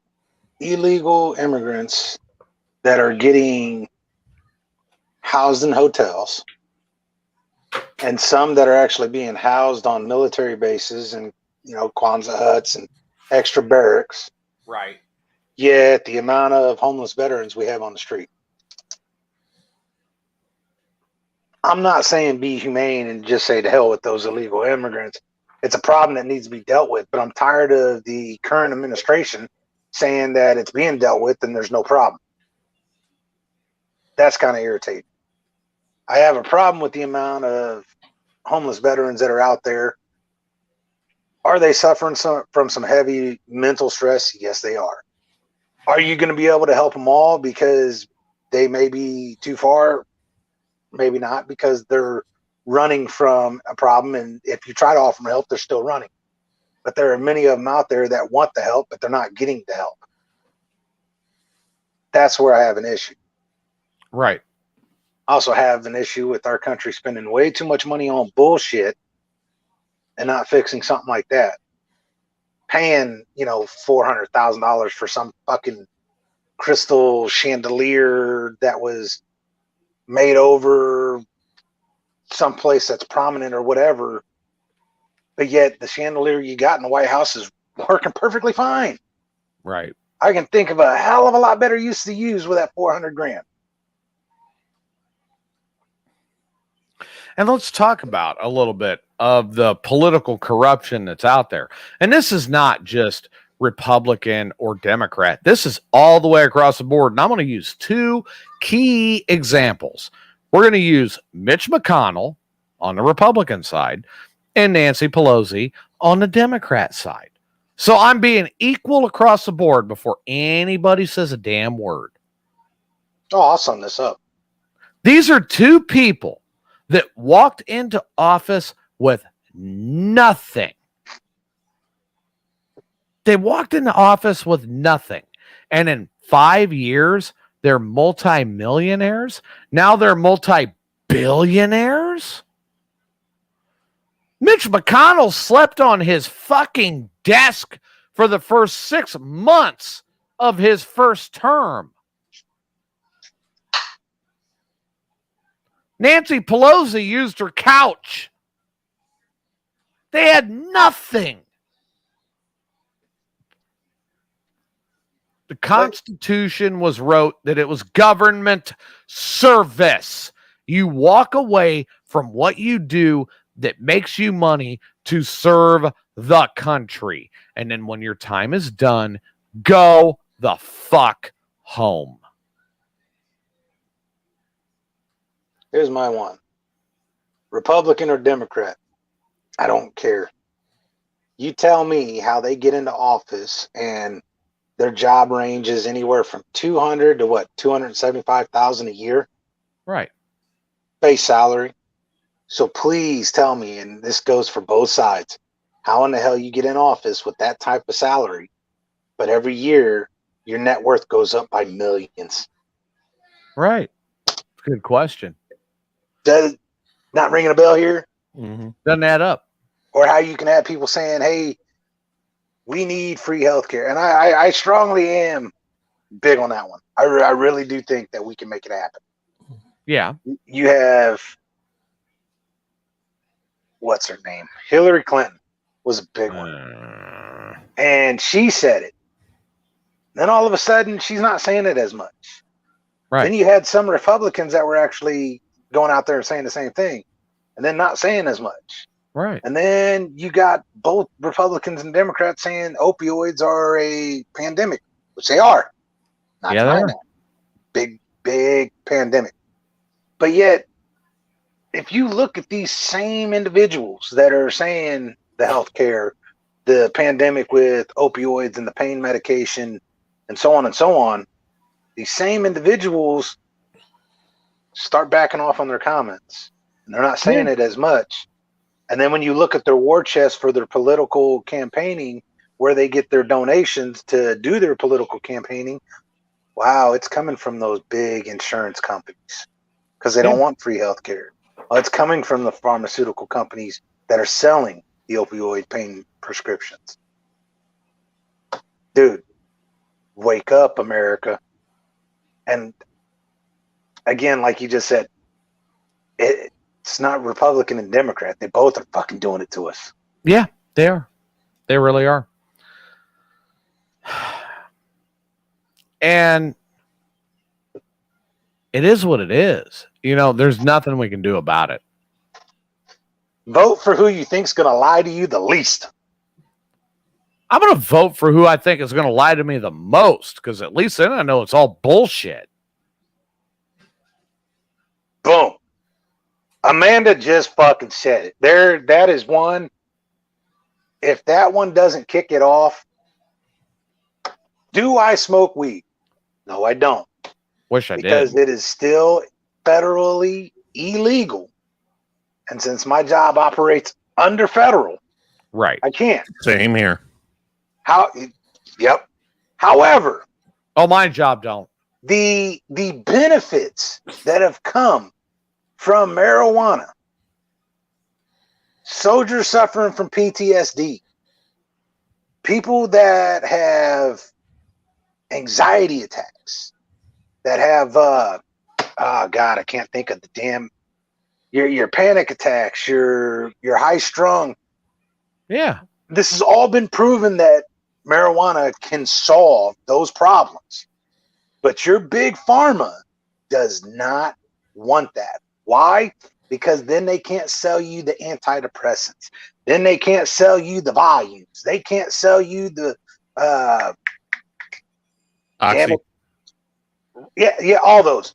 illegal immigrants that are getting housed in hotels, and some that are actually being housed on military bases and, Kwanzaa huts and extra barracks. Right. Yet the amount of homeless veterans we have on the street. I'm not saying be humane and just say to hell with those illegal immigrants. It's a problem that needs to be dealt with, but I'm tired of the current administration saying that it's being dealt with and there's no problem. That's kind of irritating. I have a problem with the amount of homeless veterans that are out there. Are they suffering from some heavy mental stress? Yes, they are. Are you going to be able to help them all because they may be too far? Maybe not, because they're running from a problem. And if you try to offer them help, they're still running. But there are many of them out there that want the help, but they're not getting the help. That's where I have an issue. Right. I also have an issue with our country spending way too much money on bullshit and not fixing something like that. Paying, $400,000 for some fucking crystal chandelier that was made over someplace that's prominent or whatever, but yet the chandelier you got in the White House is working perfectly fine. Right. I can think of a hell of a lot better use to use with that $400,000. And let's talk about a little bit of the political corruption that's out there. And this is not just Republican or Democrat. This is all the way across the board. And I'm going to use two key examples. We're going to use Mitch McConnell on the Republican side and Nancy Pelosi on the Democrat side. So I'm being equal across the board before anybody says a damn word. Oh, I'll sum this up. These are two people that walked into office with nothing. They walked into office with nothing. And in 5 years, they're multi-millionaires. Now they're multi-billionaires. Mitch McConnell slept on his fucking desk for the first 6 months of his first term. Nancy Pelosi used her couch. They had nothing. The Constitution was wrote that it was government service. You walk away from what you do that makes you money to serve the country. And then when your time is done, go the fuck home. Here's my one. Republican or Democrat, I don't care. You tell me how they get into office and their job range is anywhere from 200 to what, 275,000 a year? Right. Base salary. So please tell me, and this goes for both sides, how in the hell you get in office with that type of salary, but every year your net worth goes up by millions? Right. Good question. Does not ringing a bell here? Mm-hmm. Doesn't add up. Or how you can have people saying, hey, we need free healthcare. And I strongly am big on that one. I really do think that we can make it happen. Yeah. You have, what's her name? Hillary Clinton was a big one. And she said it. Then all of a sudden, she's not saying it as much. Right. Then you had some Republicans that were actually going out there and saying the same thing and then not saying as much. Right. And then you got both Republicans and Democrats saying opioids are a pandemic, which they are. Not yeah, they are. Big, big pandemic. But yet, if you look at these same individuals that are saying the healthcare, the pandemic with opioids and the pain medication and so on, these same individuals start backing off on their comments. And they're not saying it as much. And then when you look at their war chest for their political campaigning, where they get their donations to do their political campaigning, wow, it's coming from those big insurance companies because they don't want free health care. Well, it's coming from the pharmaceutical companies that are selling the opioid pain prescriptions. Dude, wake up, America. And again, like you just said, it's not Republican and Democrat. They both are fucking doing it to us. Yeah, they are. They really are. And it is what it is. You know, there's nothing we can do about it. Vote for who you think's going to lie to you the least. I'm going to vote for who I think is going to lie to me the most, because at least then I know it's all bullshit. Boom. Amanda just fucking said it. There, that is one. If that one doesn't kick it off, do I smoke weed? No, I don't. Wish I did. Because it is still federally illegal. And since my job operates under federal, right, I can't. Same here. Yep. However, my job don't. The benefits that have come from marijuana, soldiers suffering from PTSD, people that have anxiety attacks, that have God, I can't think of the damn your panic attacks, your high strung. Yeah. This has all been proven that marijuana can solve those problems. But your big pharma does not want that. Why? Because then they can't sell you the antidepressants. Then they can't sell you the volumes. They can't sell you the Oxy. Yeah, all those.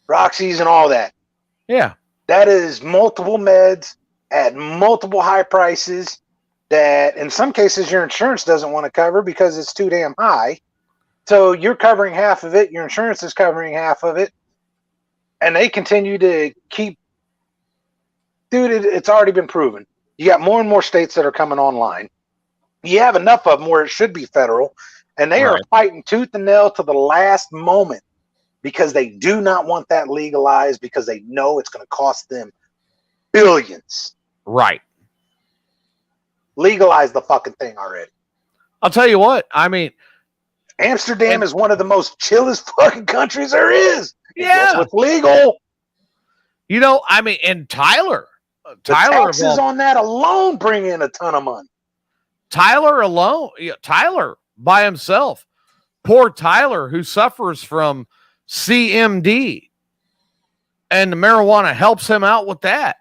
Roxy's and all that. Yeah. That is multiple meds at multiple high prices that in some cases your insurance doesn't want to cover because it's too damn high. So you're covering half of it, your insurance is covering half of it, and they continue to keep. Dude, it's already been proven. You got more and more states that are coming online. You have enough of them where it should be federal, and they are fighting tooth and nail to the last moment because they do not want that legalized because they know it's going to cost them billions. Right. Legalize the fucking thing already. I'll tell you what. I mean, Amsterdam is one of the most chillest fucking countries there is. Yeah. That's what's legal. You know, I mean, and Tyler The taxes on that alone bring in a ton of money. Tyler by himself. Poor Tyler, who suffers from CMD. And the marijuana helps him out with that.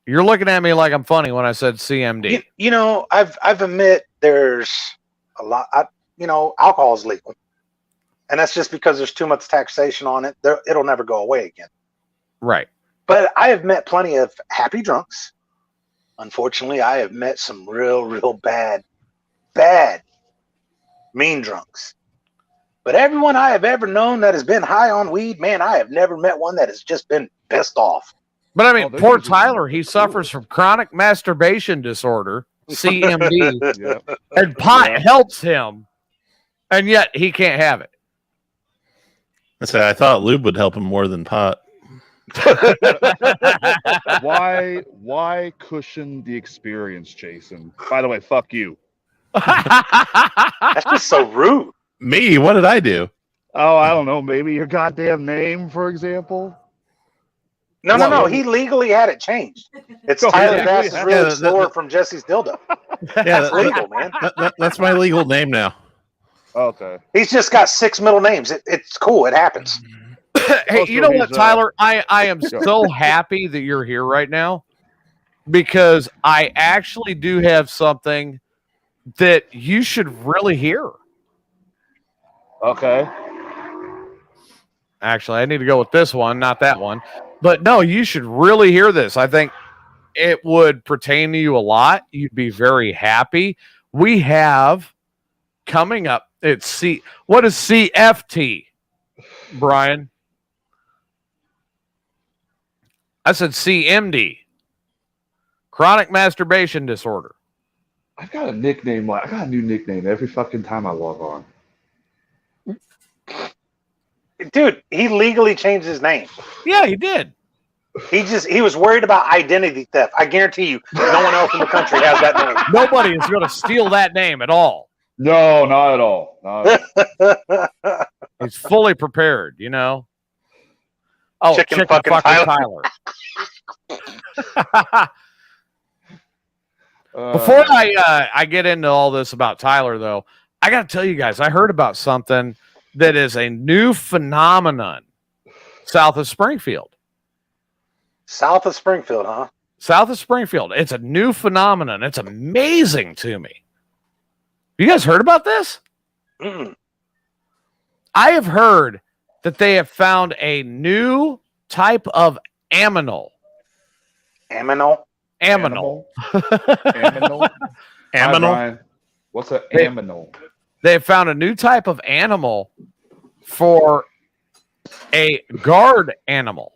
You're looking at me like I'm funny when I said CMD. You know, I've admit there's a lot. Alcohol is legal, and that's just because there's too much taxation on it. It'll never go away again. Right. But I have met plenty of happy drunks. Unfortunately, I have met some real bad, mean drunks. But everyone I have ever known that has been high on weed, man, I have never met one that has just been pissed off. But I mean, poor Tyler, he suffers from chronic masturbation disorder, CMD, Yep. and pot helps him, and yet he can't have it. I thought lube would help him more than pot. Why cushion the experience, Jason? By the way, fuck you. That's just so rude. Me? What did I do? Oh, I don't know. Maybe your goddamn name, for example. No. He legally had it changed. It's Tyler Bass's Real Explorer from Jesse's Dildo. Yeah, that's legal, man. That's my legal name now. Okay. He's just got 6 middle names. It's cool. It happens. Hey, you know what, Tyler? I am so happy that you're here right now because I actually do have something that you should really hear. Okay. Actually, I need to go with this one, not that one. But no, you should really hear this. I think it would pertain to you a lot. You'd be very happy. We have coming up, what is CFT, Brian? I said CMD, chronic masturbation disorder. I've got a nickname. I got a new nickname every fucking time I log on. Dude, he legally changed his name. Yeah, he did. He was worried about identity theft. I guarantee you, no one else in the country has that name. Nobody is going to steal that name at all. No, not at all. Not at all. He's fully prepared, you know. Oh, chicken fucking Tyler. Before I get into all this about Tyler, though, I got to tell you guys, I heard about something that is a new phenomenon south of Springfield. South of Springfield, huh? South of Springfield. It's a new phenomenon. It's amazing to me. You guys heard about this? Mm-mm. I have heard that they have found a new type of aminal. Aminal? Aminal. Aminal? Aminal? Brian. What's an aminal? They have found a new type of animal for a guard animal.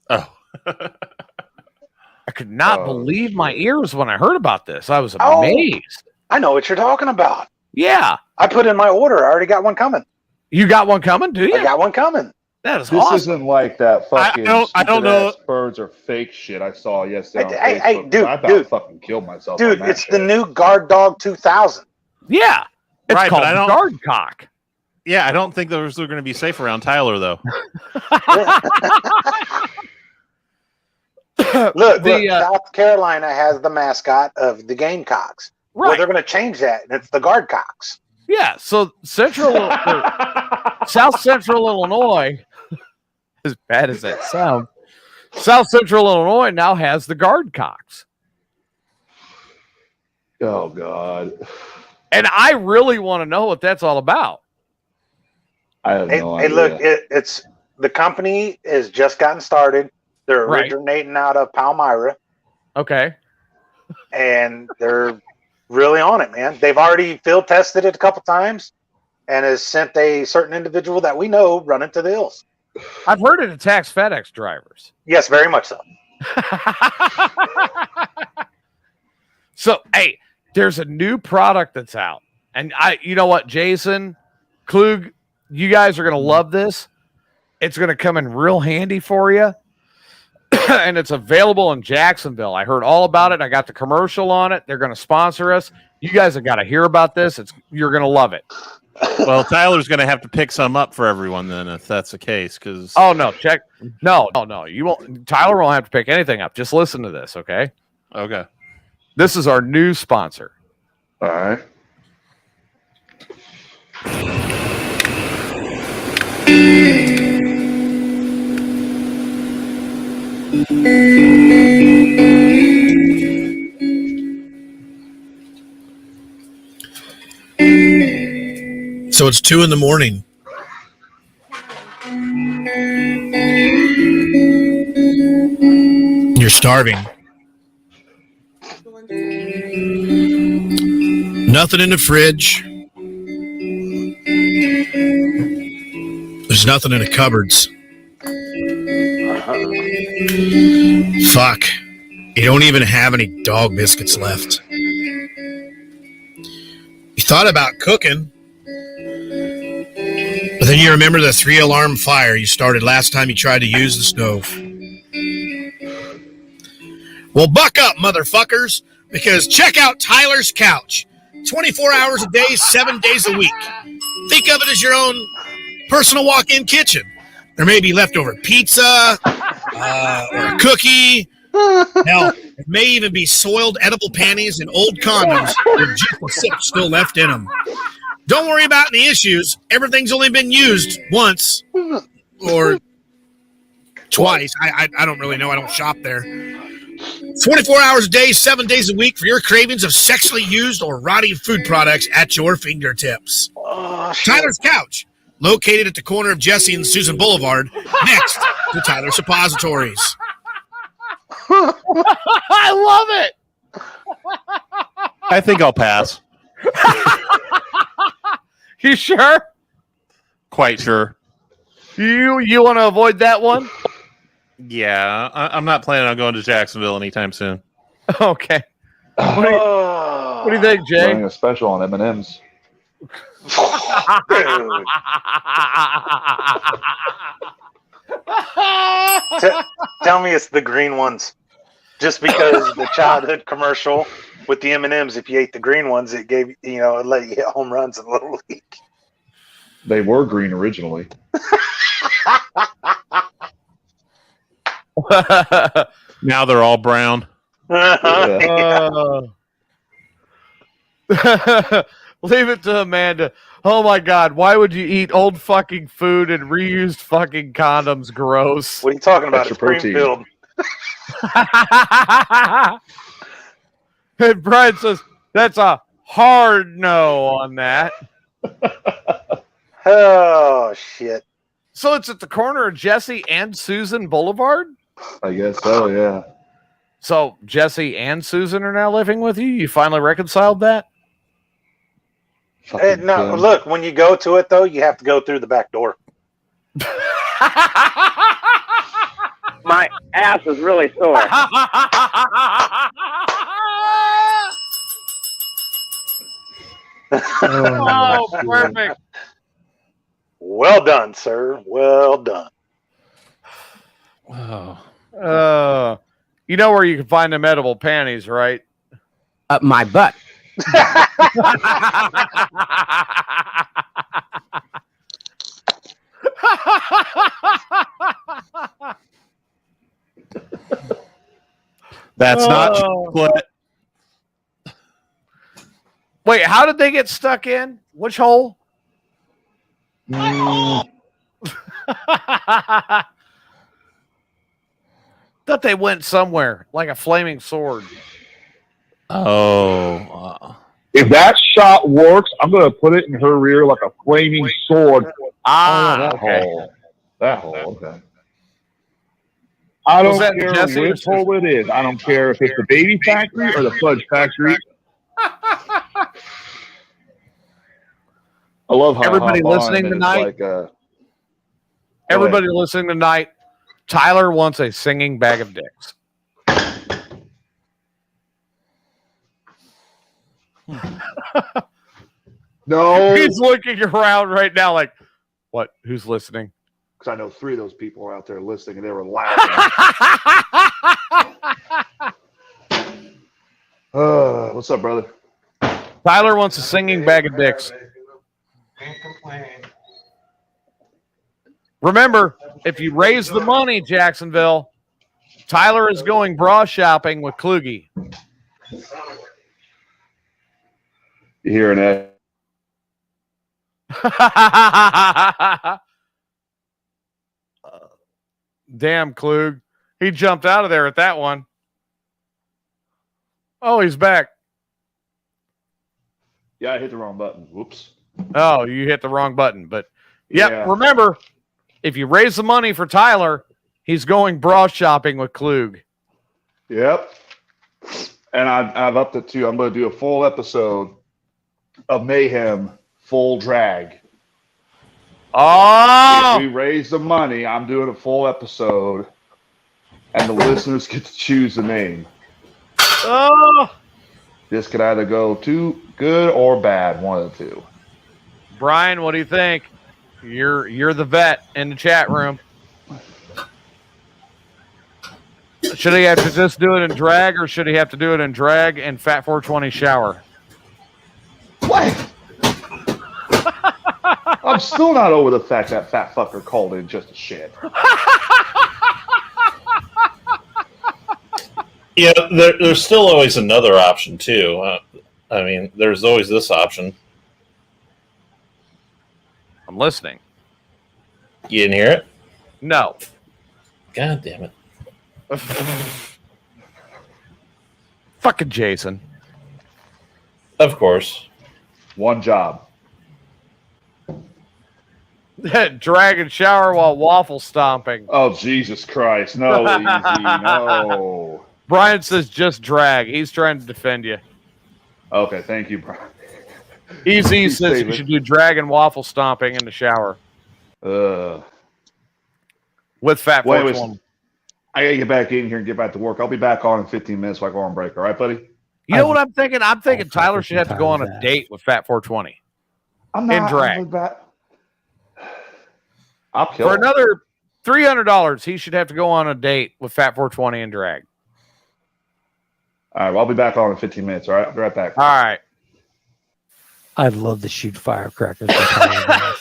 Oh. I could not believe my ears when I heard about this. I was amazed. I know what you're talking about. Yeah. I put in my order. I already got one coming. You got one coming, do you? I got one coming. That is This awesome. isn't like that fucking I don't know. stupid-ass birds are fake shit I saw yesterday on Hey, Facebook. dude, I about dude. fucking killed myself. Dude, on that it's the shit. new Guard Dog 2000. Yeah. It's Right, but called I don't- guard cock. Yeah, I don't think those are going to be safe around Tyler, though. Look, South Carolina has the mascot of the Gamecocks. Right. Well, they're going to change that, and it's the Guard Cocks. Yeah. So South Central Illinois, as bad as that sounds, South Central Illinois now has the guard cocks. Oh God. And I really want to know what that's all about. I have no Hey, idea. look, it's the company has just gotten started. They're Right. originating out of Palmyra, Okay. and they're really on it, man. They've already field tested it a couple times, and has sent a certain individual that we know running to the hills. I've heard it attacks FedEx drivers. Yes, very much so. So, hey, there's a new product that's out. And you know what, Jason, Klug, you guys are going to love this. It's going to come in real handy for you. And it's available in Jacksonville. I heard all about it. I got the commercial on it. They're going to sponsor us. You guys have got to hear about this. You're going to love it. Well, Tyler's going to have to pick some up for everyone then, if that's the case. Because no, you won't. Tyler won't have to pick anything up. Just listen to this, okay? Okay. This is our new sponsor. All right. So it's 2 a.m. You're starving. Nothing in the fridge. There's nothing in the cupboards. Fuck. You don't even have any dog biscuits left. You thought about cooking, but then you remember the 3-alarm fire you started last time you tried to use the stove. Well, buck up, motherfuckers, because check out Tyler's Couch. 24 hours a day, 7 days a week. Think of it as your own personal walk-in kitchen. There may be leftover pizza or a cookie. Hell, there may even be soiled edible panties and old condoms with just a sip still left in them. Don't worry about any issues. Everything's only been used once or twice. I don't really know. I don't shop there. 24 hours a day, 7 days a week for your cravings of sexually used or rotting food products at your fingertips. Tyler's Couch, located at the corner of Jesse and Susan Boulevard, next to Tyler Suppositories. I love it. I think I'll pass. You sure? Quite sure. You want to avoid that one? Yeah, I'm not planning on going to Jacksonville anytime soon. Okay. What do you think, Jay? Running a special on M&M's. Tell me it's the green ones. Just because the childhood commercial with the M&Ms, if you ate the green ones, it gave it let you hit home runs in Little League. They were green originally. Now they're all brown. Leave it to Amanda. Oh my God! Why would you eat old fucking food and reused fucking condoms? Gross. What are you talking about? Extra It's cream protein. filled. And Brian says that's a hard no on that. Oh shit! So it's at the corner of Jesse and Susan Boulevard? I guess so, yeah. So Jesse and Susan are now living with you? You finally reconciled that? Hey, no, look, when you go to it though, you have to go through the back door. My ass is really sore. Oh, perfect. Well done, sir. Well done. Oh. You know where you can find them edible panties, right? Up my butt. That's not chocolate. Wait, how did they get stuck in? Which hole? Thought they went somewhere like a flaming sword. Oh. If that shot works, I'm going to put it in her rear like a flaming sword. That Okay. hole. That hole, okay. I Was don't that care Jesse or which hole it is. I don't care if it's the baby factory or the fudge factory. I love how Everybody hop on listening and it's tonight? like, Everybody listening tonight, Tyler wants a singing bag of dicks. no, He's looking around right now like, what? Who's listening? because I know 3 of those people are out there listening and they were loud. What's up, brother? Tyler wants a singing bag of dicks. Remember, if you raise the money, Jacksonville, Tyler is going bra shopping with Kluge. You hearing that? Damn, Klug. He jumped out of there at that one. Oh, he's back. Yeah, I hit the wrong button. Whoops. Oh, you hit the wrong button. But, yeah, Yeah. remember, if you raise the money for Tyler, he's going bra shopping with Klug. Yep. And I've upped it too. I'm going to do a full episode of Mayhem Full Drag. Oh! If we raise the money, I'm doing a full episode, and the listeners get to choose the name. Oh! This could either go too good or bad, one of the two. Brian, what do you think? You're the vet in the chat room. Should he have to just do it in drag, or should he have to do it in drag and Fat 420 shower? What? I'm still not over the fact that fat fucker called in just a shit. Yeah, there's still always another option too. I mean, there's always this option. I'm listening. You didn't hear it? No. God damn it. Fucking Jason. Of course. One job. Drag and shower while waffle stomping. Oh, Jesus Christ. No, easy. No. Brian says just drag. He's trying to defend you. Okay, thank you, Brian. Easy Please says save you it. should do drag and waffle stomping in the shower. With Fat Wait, 420. I gotta get back in here and get back to work. I'll be back on in 15 minutes so I go on break. All right, buddy? You know what I'm thinking? I'm thinking Tyler should have to go on a date with Fat 420. I'm in not drag. I'll kill For him. another $300, he should have to go on a date with Fat 420 in drag. All right, well, I'll be back on in 15 minutes. All right, I'll be right back. All right. I'd love to shoot firecrackers. with Tyler.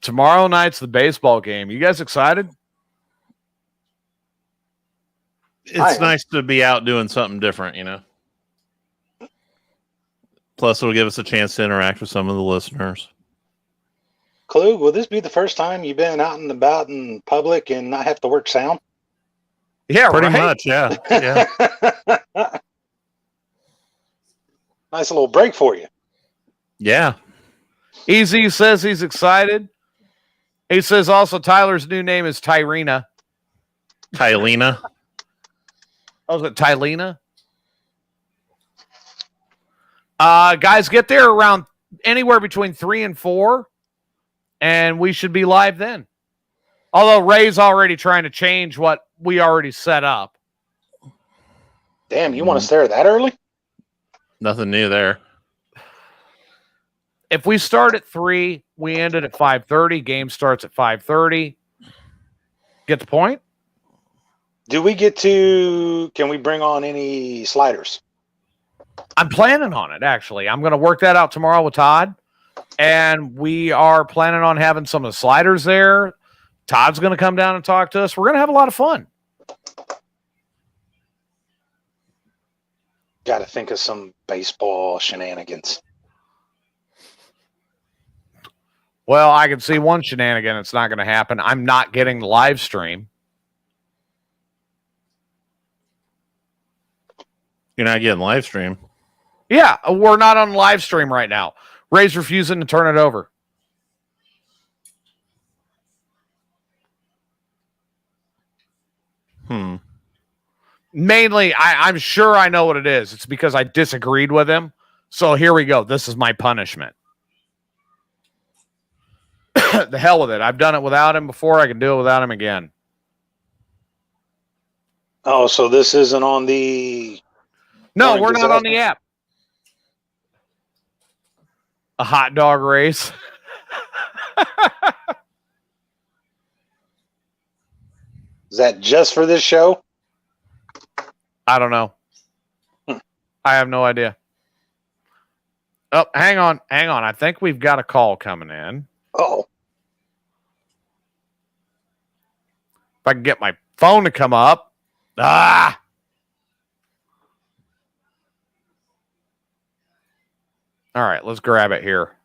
Tomorrow tomorrow night's the baseball game. You guys excited? It's nice to be out doing something different, you know. Plus, it'll give us a chance to interact with some of the listeners. Klug, will this be the first time you've been out and about in public and not have to work sound? Yeah, pretty right? much. Yeah, yeah. Nice little break for you. Yeah. Easy says he's excited. He says also Tyler's new name is Tyrena. Tylena. Oh, is it Tylena? Guys, get there around anywhere between 3 and 4, and we should be live then. Although Ray's already trying to change what we already set up. Damn, you want us there that early? Nothing new there. If we start at 3, we end it at 5:30. Game starts at 5:30. Get the point? Do we get to? Can we bring on any sliders? I'm planning on it, actually. I'm going to work that out tomorrow with Todd. And we are planning on having some of the sliders there. Todd's going to come down and talk to us. We're going to have a lot of fun. Got to think of some baseball shenanigans. Well, I can see one shenanigan. It's not going to happen. I'm not getting the live stream. You're not getting live stream. Yeah, we're not on live stream right now. Ray's refusing to turn it over. Mainly, I'm sure I know what it is. It's because I disagreed with him. So here we go. This is my punishment. The hell with it. I've done it without him before. I can do it without him again. Oh, so this isn't on the... No, we're not on the app. A hot dog race. Is that just for this show? I don't know. I have no idea. Oh, hang on. I think we've got a call coming in. Oh. If I can get my phone to come up. All right, let's grab it here.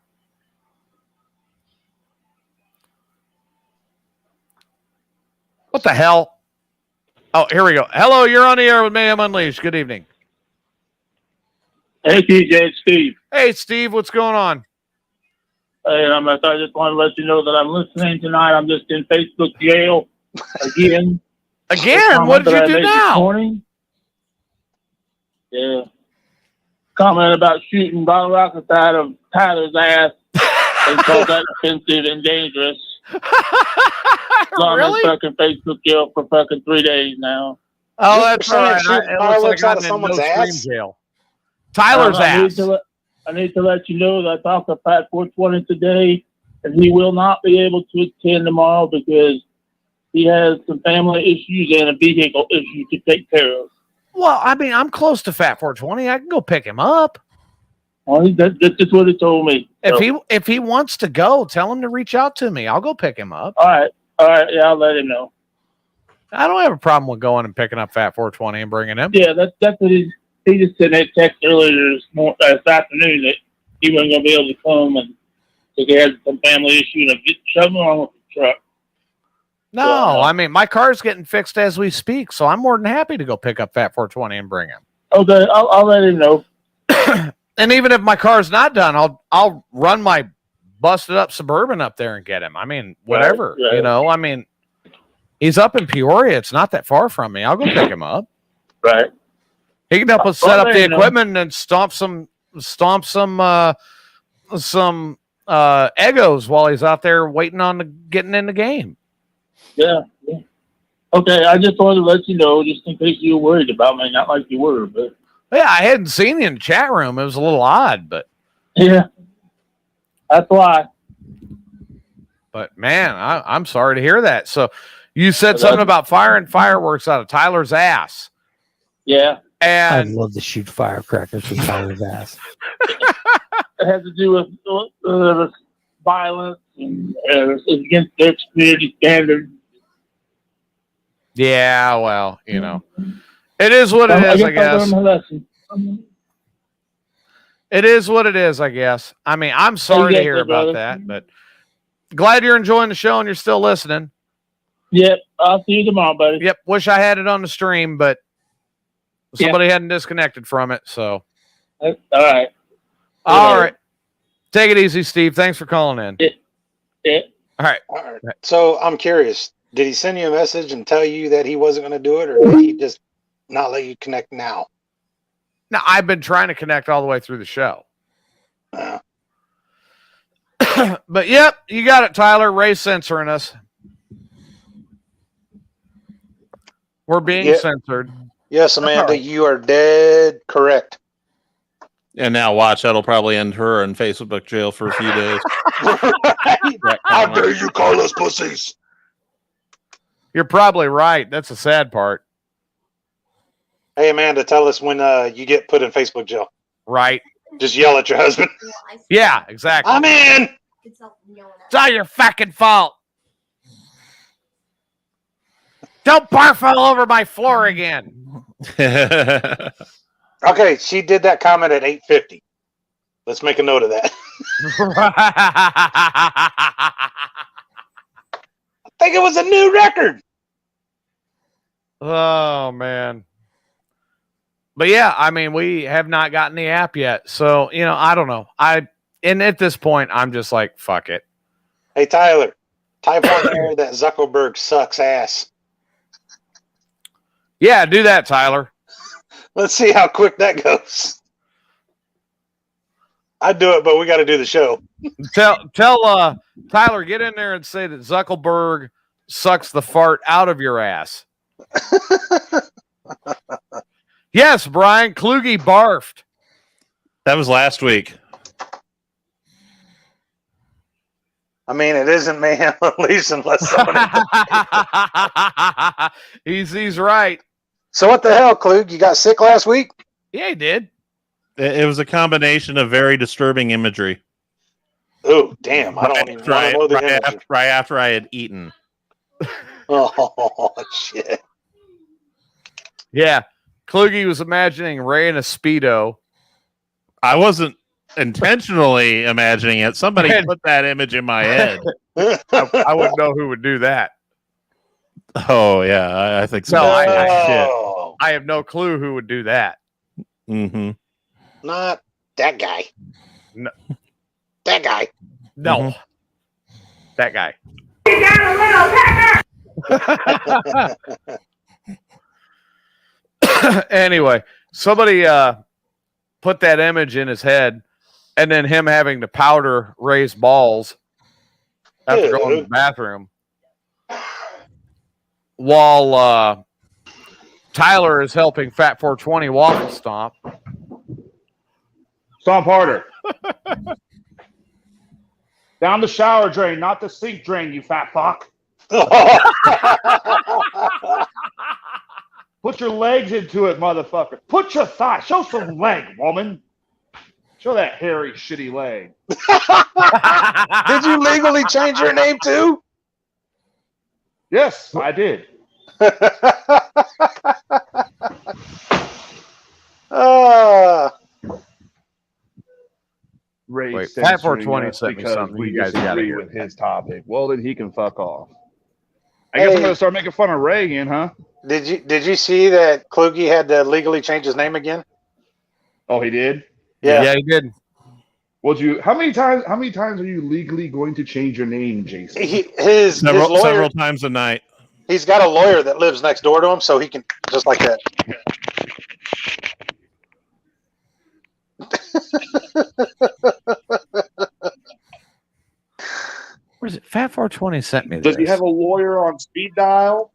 What the hell? Oh, here we go. Hello, you're on the air with Mayhem Unleashed. Good evening. Hey, TJ, it's Steve. Hey, Steve, what's going on? Hey, I just want to let you know that I'm listening tonight. I'm just in Facebook jail again. Again? What did you do now? Yeah. Comment about shooting bottle rockets out of Tyler's ass. They call that offensive and dangerous. So I'm in fucking Facebook jail for fucking 3 days now. Oh, that's all right. It looks like I'm in no stream jail. Tyler's ass. I need to let you know that I talked to Pat 420 today, and he will not be able to attend tomorrow because he has some family issues and a vehicle issue to take care of. Well, I mean, I'm close to Fat 420. I can go pick him up. Well, that's just what he told me. If he wants to go, tell him to reach out to me. I'll go pick him up. All right. Yeah, I'll let him know. I don't have a problem with going and picking up Fat 420 and bringing him. Yeah, that's what he just sent that text earlier this afternoon that he wasn't going to be able to come and because he had some family issue and something wrong with the truck. No, I mean, my car's getting fixed as we speak, so I'm more than happy to go pick up Fat 420 and bring him. Okay, I'll let him know. And even if my car's not done, I'll run my busted up Suburban up there and get him. I mean, whatever, right. You know. I mean, he's up in Peoria. It's not that far from me. I'll go pick him up. Right. He can help us set up the equipment and stomp some egos while he's out there waiting on getting in the game. Yeah. Okay, I just wanted to let you know, just in case you were worried about me, not like you were, but. Yeah, I hadn't seen you in the chat room. It was a little odd, but. Yeah. That's why. But, man, I'm sorry to hear that. So, you said something about firing fireworks out of Tyler's ass. Yeah. I'd And love to shoot firecrackers from Tyler's ass. It has to do with violence and It's against their community standards. Yeah, well, you know, it is what it is, I guess. It is what it is, I guess. I mean, I'm sorry to hear about that, but glad you're enjoying the show and you're still listening. Yep, I'll see you tomorrow, buddy. Yep, wish I had it on the stream, but somebody hadn't disconnected from it, so. All right. All right. Take it easy, Steve. Thanks for calling in. Yeah. All right. So I'm curious. Did he send you a message and tell you that he wasn't going to do it, or did he just not let you connect now? No, I've been trying to connect all the way through the show. But yep, you got it, Tyler. Ray's censoring us. We're being censored. Yes, Amanda, you are dead correct. And now watch, that'll probably end her in Facebook jail for a few days. How dare you call us pussies? You're probably right. That's the sad part. Hey, Amanda, tell us when you get put in Facebook jail. Right. Just yell at your husband. Yeah, exactly. I'm in. It's all your fucking fault. Don't barf all over my floor again. Okay, she did that comment at 8:50. Let's make a note of that. I think it was a new record. Oh, man. But yeah, I mean, we have not gotten the app yet. So, you know, I don't know. And at this point, I'm just like, fuck it. Hey, Tyler, type on there that Zuckerberg sucks ass. Yeah, do that, Tyler. Let's see how quick that goes. I'd do it, but we got to do the show. Tell Tyler, get in there and say that Zuckerberg sucks the fart out of your ass. Yes, Brian, Kluge barfed. That was last week. I mean, it isn't Mayhem Unleashed unless somebody... He's right. So what the hell, Klug? You got sick last week? Yeah, he did. It was a combination of very disturbing imagery. Oh, damn. I don't even want to know the imagery. Right after I had eaten. Oh, shit. Yeah. Kluge was imagining Ray in a Speedo. I wasn't intentionally imagining it. Somebody put that image in my head. I wouldn't know who would do that. Oh, yeah. I think so. No, I have no clue who would do that. Mm-hmm. Not that guy. No. That guy. No. Mm-hmm. That guy. You got a little pecker! Anyway, somebody put that image in his head, and then him having to powder Ray's balls after going to the bathroom, while Tyler is helping Fat 420 waffle stomp. Stomp harder. Down the shower drain, not the sink drain, you fat fuck. Put your legs into it, motherfucker. Put your thigh. Show some leg, woman. Show that hairy, shitty leg. Did you legally change your name too? Yes, I did. Ray Wait, censoring Fat 420 us sent me because something. we You guys gotta disagree hear with it. his topic. Well, then he can fuck off. I guess I'm going to start making fun of Ray again, huh? Did you see that Kluge had to legally change his name again? Oh, he did? Yeah, he did. Would you? How many times are you legally going to change your name, Jason? His Several lawyer, times a night. he's got a lawyer that lives next door to him, so he can just like that. Where's it? Fat 420 sent me this. Does he have a lawyer on speed dial?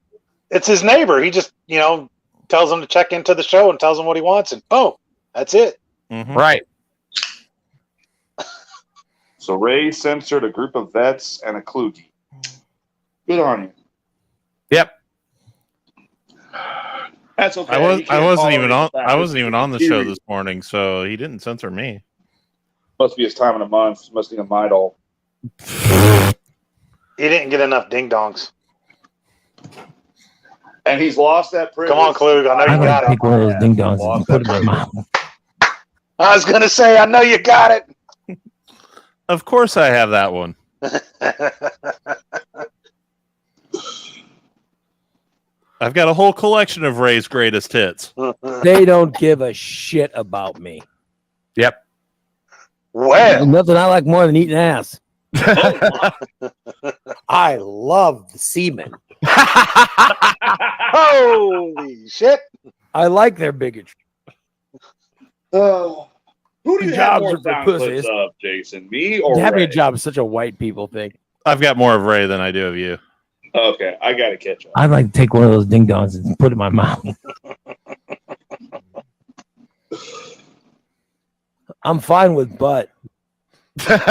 It's his neighbor. He just, tells him to check into the show and tells him what he wants, and boom, that's it. Mm-hmm. Right. So Ray censored a group of vets and a Kluge. Good on you. Yep. That's okay. I wasn't even on the show this morning, so he didn't censor me. Must be his time of the month. Must be a Midol. He didn't get enough ding dongs. And he's lost that privilege. Come on, Klug. I know you got it. Take one of those ding dongs and put it in my mouth. I was gonna say, I know you got it. Of course, I have that one. I've got a whole collection of Ray's greatest hits. They don't give a shit about me. Yep. Well, nothing I like more than eating ass. I love the semen. Holy shit! I like their bigotry. Who do you have Jobs more are for sound pussies. clips of, Jason? Me or Having Ray? a job is such a white people thing. I've got more of Ray than I do of you. Okay, I gotta catch up. I'd like to take one of those ding dongs and put it in my mouth. I'm fine with butt. That's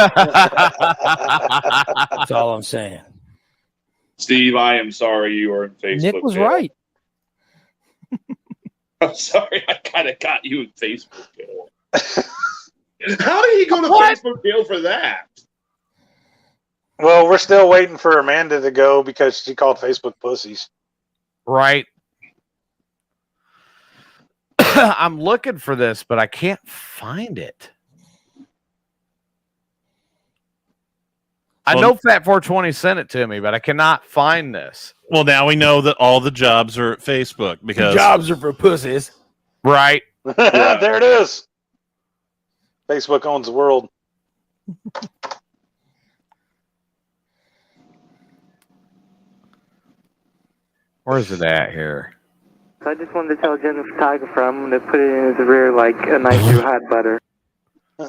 all I'm saying. Steve, I am sorry you are in Facebook. Nick was jail. right. I'm sorry, I kind of got you in Facebook jail. How did he go to Facebook jail for that? Well, we're still waiting for Amanda to go because she called Facebook pussies. Right. I'm looking for this, but I can't find it. I know Fat 420 sent it to me, but I cannot find this. Well, now we know that all the jobs are at Facebook because Jobs are for pussies. Right. There it is. Facebook owns the world. Where's it at here? I just wanted to tell Jim the photographer I'm going to put it in his rear like a nice new hot butter.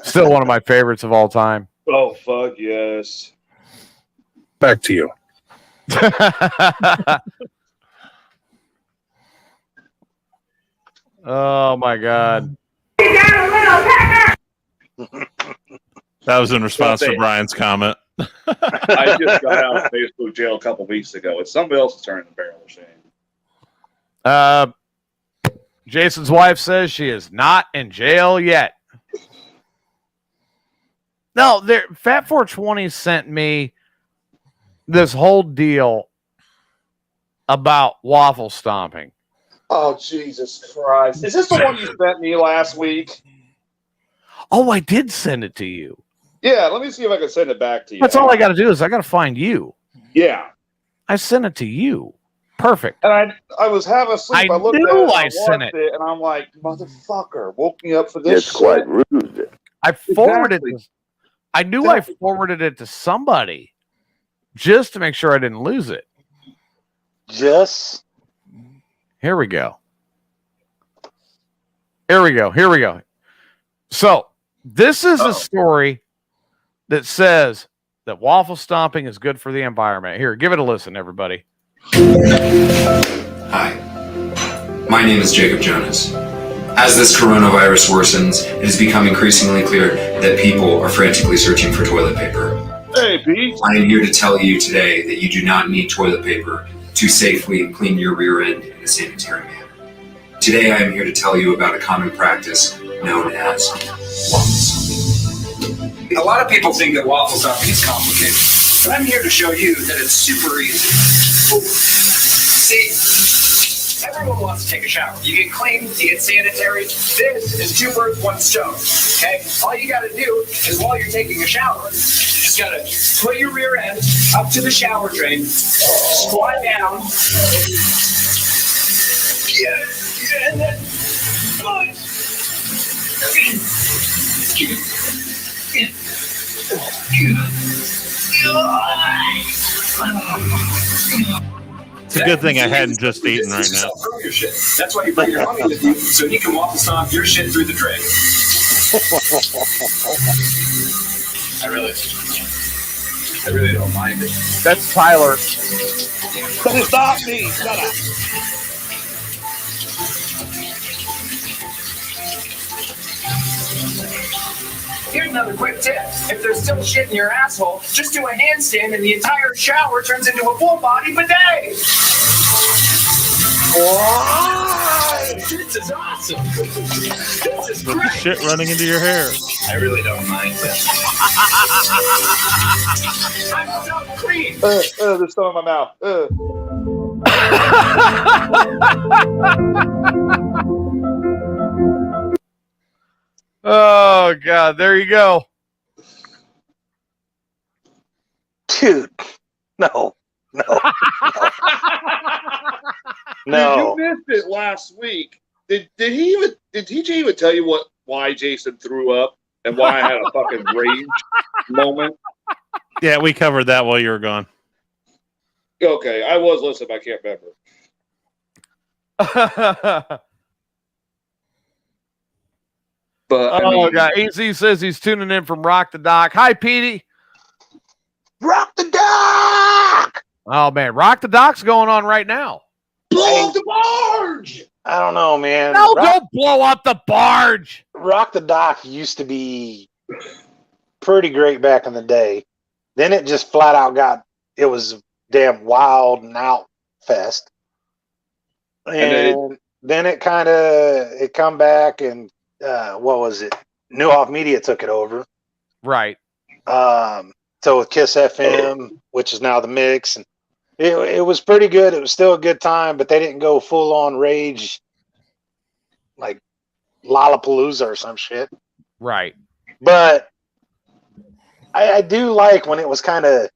Still one of my favorites of all time. Oh, fuck yes. Back to you. Oh my God. that was in response to Brian's comment. I just got out of Facebook jail a couple weeks ago. It's somebody else's turn to barrel of shame. Jason's wife says she is not in jail yet. No, Fat 420 sent me this whole deal about waffle stomping. Oh, Jesus Christ. Is this the one you sent me last week? Oh, I did send it to you. Yeah, let me see if I can send it back to you. That's all I got to do is I got to find you. Yeah. I sent it to you. Perfect. And I was half asleep. I looked at knew it, I watched sent it. and I'm like, motherfucker, woke me up for this. It's quite rude. I forwarded Exactly. it. I knew I forwarded it to somebody just to make sure I didn't lose it. Just here we go. Here we go. Here we go. So this is a story that says that waffle stomping is good for the environment. Here, give it a listen, everybody. Hi, my name is Jacob Jonas. As this coronavirus worsens, it has become increasingly clear that people are frantically searching for toilet paper. Hey, Pete. I am here to tell you today that you do not need toilet paper to safely clean your rear end in a sanitary manner. Today I am here to tell you about a common practice known as waffle stomping. A lot of people think that waffle stomping is complicated, but I'm here to show you that it's super easy. See, everyone wants to take a shower. You get clean, you get sanitary. This is 2 birds, 1 stone. Okay? All you gotta do is while you're taking a shower, you just gotta put your rear end up to the shower drain, squat down. Yeah, and then It's a good thing I hadn't just eaten right now. Your shit. That's why you bring your homie with you, so he can waffle stomp your shit through the drain. I really don't mind it. That's Tyler. Stop me. Shut up. Here's another quick tip. If there's still shit in your asshole, just do a handstand and the entire shower turns into a full body bidet. Why? This is awesome. This is great. Shit running into your hair. I really don't mind this. I'm so clean. There's some in my mouth. Oh God, there you go. Dude, no. Dude, you missed it last week. Did TJ even tell you why Jason threw up and why I had a fucking rage moment? Yeah, we covered that while you were gone. Okay, I was listening, but I can't remember. But God, AZ says he's tuning in from Rock the Dock. Hi, Petey. Rock the Dock. Oh man, Rock the Dock's going on right now. Blow up the barge. I don't know, man. No, don't blow up the barge. Rock the Dock used to be pretty great back in the day. Then it just flat out it was damn wild and out fest. And then it come back and what was it? Newhoff Media took it over. Right. So with Kiss FM, which is now the Mix, and it was pretty good. It was still a good time, but they didn't go full on rage like Lollapalooza or some shit. Right. But I do like when it was kind of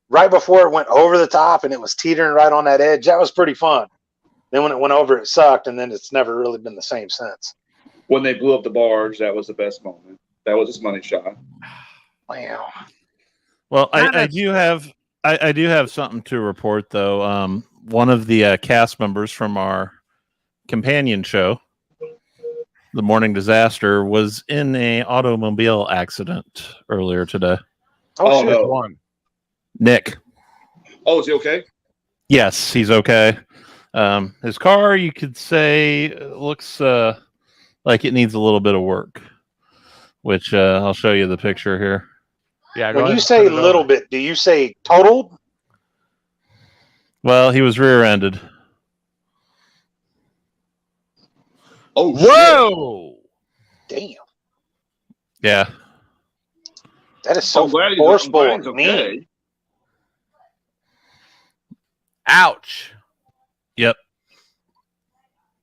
right before it went over the top and it was teetering right on that edge. That was pretty fun. Then when it went over, it sucked, and then it's never really been the same since. When they blew up the barge, that was the best moment. That was his money shot. Wow. Well, I do have something to report though. One of the cast members from our companion show, The Morning Disaster, was in a automobile accident earlier today. Oh no. Nick. Oh, is he okay? Yes, he's okay. His car, you could say, looks like it needs a little bit of work, which I'll show you the picture here. Yeah. When you say little bit, do you say totaled? Well, he was rear-ended. Oh, whoa! Damn. Yeah. That is so forceful and mean. Ouch. Yep.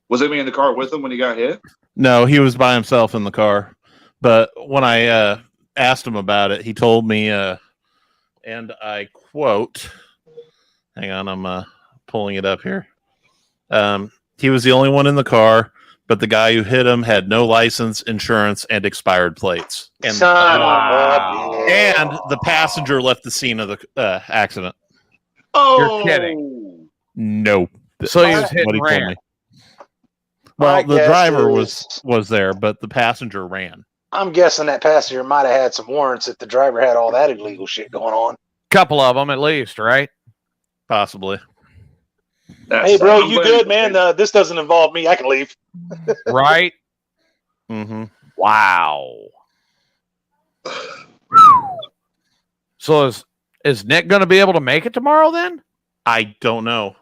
Was anybody in the car with him when he got hit? No, he was by himself in the car. But when I asked him about it, he told me, and I quote, hang on, I'm pulling it up here. He was the only one in the car, but the guy who hit him had no license, insurance, and expired plates. And, and the passenger left the scene of the accident. Oh, you're kidding. Nope. So he was hit and ran. Me. Well, the driver was there, but the passenger ran. I'm guessing that passenger might have had some warrants if the driver had all that illegal shit going on. Couple of them at least, right? Possibly. Hey, bro, you good, man? This doesn't involve me. I can leave. Right? Mm-hmm. Wow. So is Nick going to be able to make it tomorrow then? I don't know.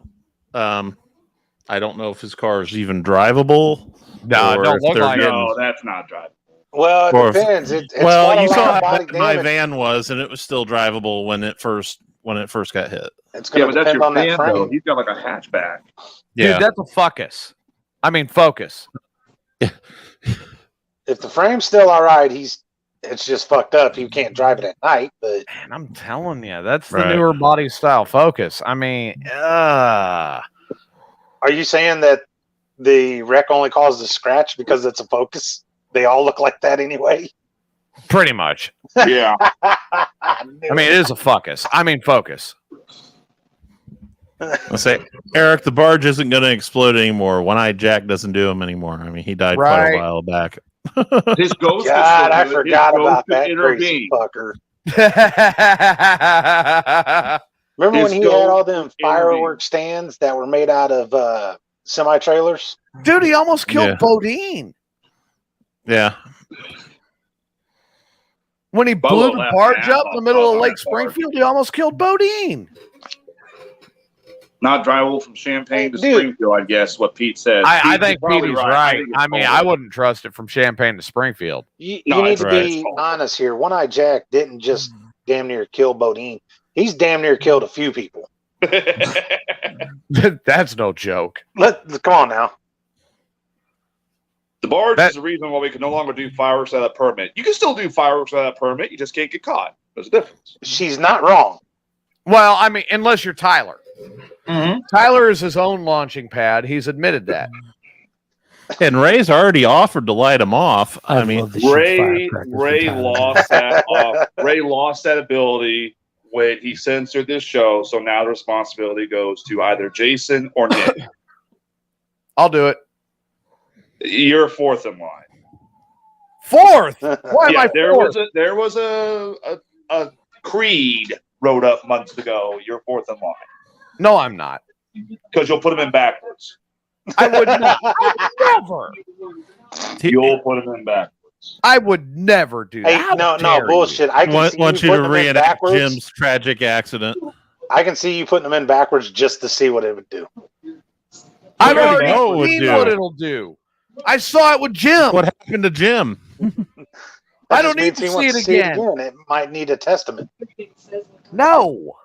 I don't know if his car is even drivable. No, it don't look like it. No, that's not drivable. Well, it depends. Well, you saw how my van was, and it was still drivable when it first got hit. It's going to depend on that frame. He's got like a hatchback. Yeah, dude, that's a Focus. I mean, Focus. If the frame's still all right, it's just fucked up. You can't drive it at night. But man, I'm telling you, that's the newer body style Focus. I mean, are you saying that the wreck only caused a scratch because it's a Focus? They all look like that anyway. Pretty much. Yeah. I mean, it is a Focus. I mean, Focus. I'll say, Eric, the barge isn't going to explode anymore. One-eyed Jack doesn't do him anymore. I mean, he died quite a while back. His ghost. God, I forgot about that crazy fucker. Remember when he had all them firework stands that were made out of semi-trailers? Dude, he almost killed Bodine. Yeah. When he blew the barge up in the middle of Lake Springfield, he almost killed Bodine. Not travel from Champaign to Dude. Springfield, I guess, what Pete said. I think probably Petey's right. think it's I mean, Boulder. I wouldn't trust it from Champaign to Springfield. You No, need it's to right. be honest here. One-Eye Jack didn't just damn near kill Bodine. He's damn near killed a few people. That's no joke. Come on now. The barge is the reason why we can no longer do fireworks without a permit. You can still do fireworks without a permit. You just can't get caught. There's a difference. She's not wrong. Well, I mean, unless you're Tyler. Mm-hmm. Tyler is his own launching pad. He's admitted that. And Ray's already offered to light him off. I mean, Ray lost that. Ray lost that ability when he censored this show. So now the responsibility goes to either Jason or Nick. I'll do it. You're fourth in line. Fourth? Why am I fourth? There was a creed wrote up months ago. You're fourth in line. No, I'm not. Because you'll put them in backwards. I would not. I would never. You'll put them in backwards. I would never do Hey, that. no, bullshit. I can see want you you to putting them in reenact backwards. Jim's tragic accident. I can see you putting them in backwards just to see what it would do. I've already know what it would seen do. what it'll do. I saw it with Jim. What happened to Jim? I That don't just need means to he see wants it to see again. It might need a testament. No.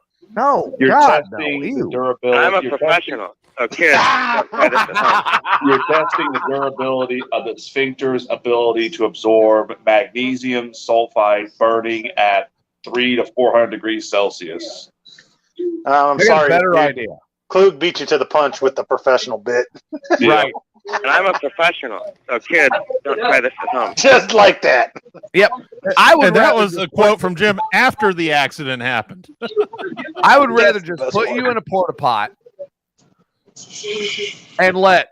You're God, testing no. the Ew. durability. I'm a you're professional. Okay. You're testing the durability of the sphincter's ability to absorb magnesium sulfide burning at 300 to 400 degrees Celsius. I'm I got a sorry. better dude. idea. Klug beat you to the punch with the professional bit. Yeah. Right. And I'm a professional. So kids, don't try this at home. Just like that. Yep. I would And that rather was a quote from Jim after the accident happened. I would rather That's the just best put one. you in a porta pot and let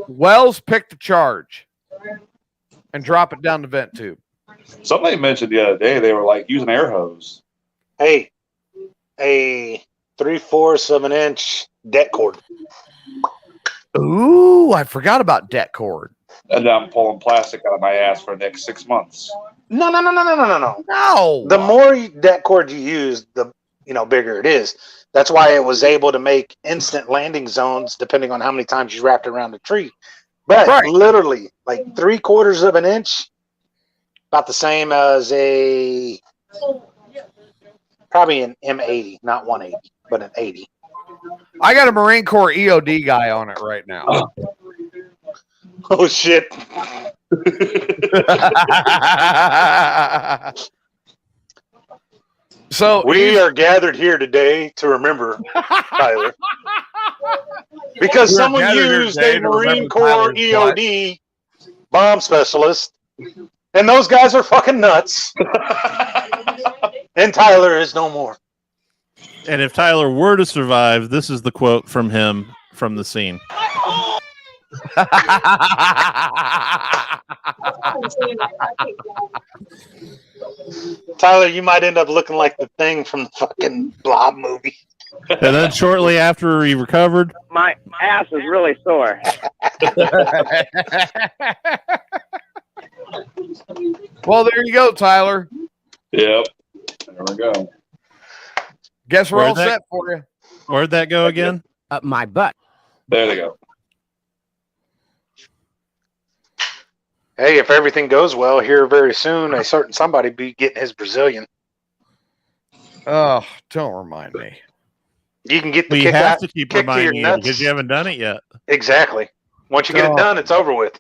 Wells pick the charge and drop it down the vent tube. Somebody mentioned the other day they were like using air hose. Hey, a 3/4 of an inch deck cord. Ooh, I forgot about debt cord. And I'm pulling plastic out of my ass for the next 6 months. No. No. The more deck cord you use, the bigger it is. That's why it was able to make instant landing zones depending on how many times you wrapped around the tree. But Right. literally, like 3/4 of an inch, about the same as probably an M80, not 180, but an 80. I got a Marine Corps EOD guy on it right now. Oh shit! So we are gathered here today to remember Tyler, because We are someone gathered here used today a to Marine remember Corps Tyler's EOD bomb specialist, and those guys are fucking nuts. And Tyler is no more. And if Tyler were to survive, this is the quote from him from the scene. Tyler, you might end up looking like the Thing from the fucking Blob movie. And then shortly after he recovered, My ass is really sore. Well, there you go, Tyler. Yep. There we go. Guess we're Where'd all that- set for you. where'd that go again? Up my butt. There they go. Hey, if everything goes well here very soon, a certain somebody be getting his Brazilian. Oh, don't remind me. You can get the We kick have out, to keep kick to your reminding you nuts. because you haven't done it yet. Exactly. Once you get Oh. it done, it's over with.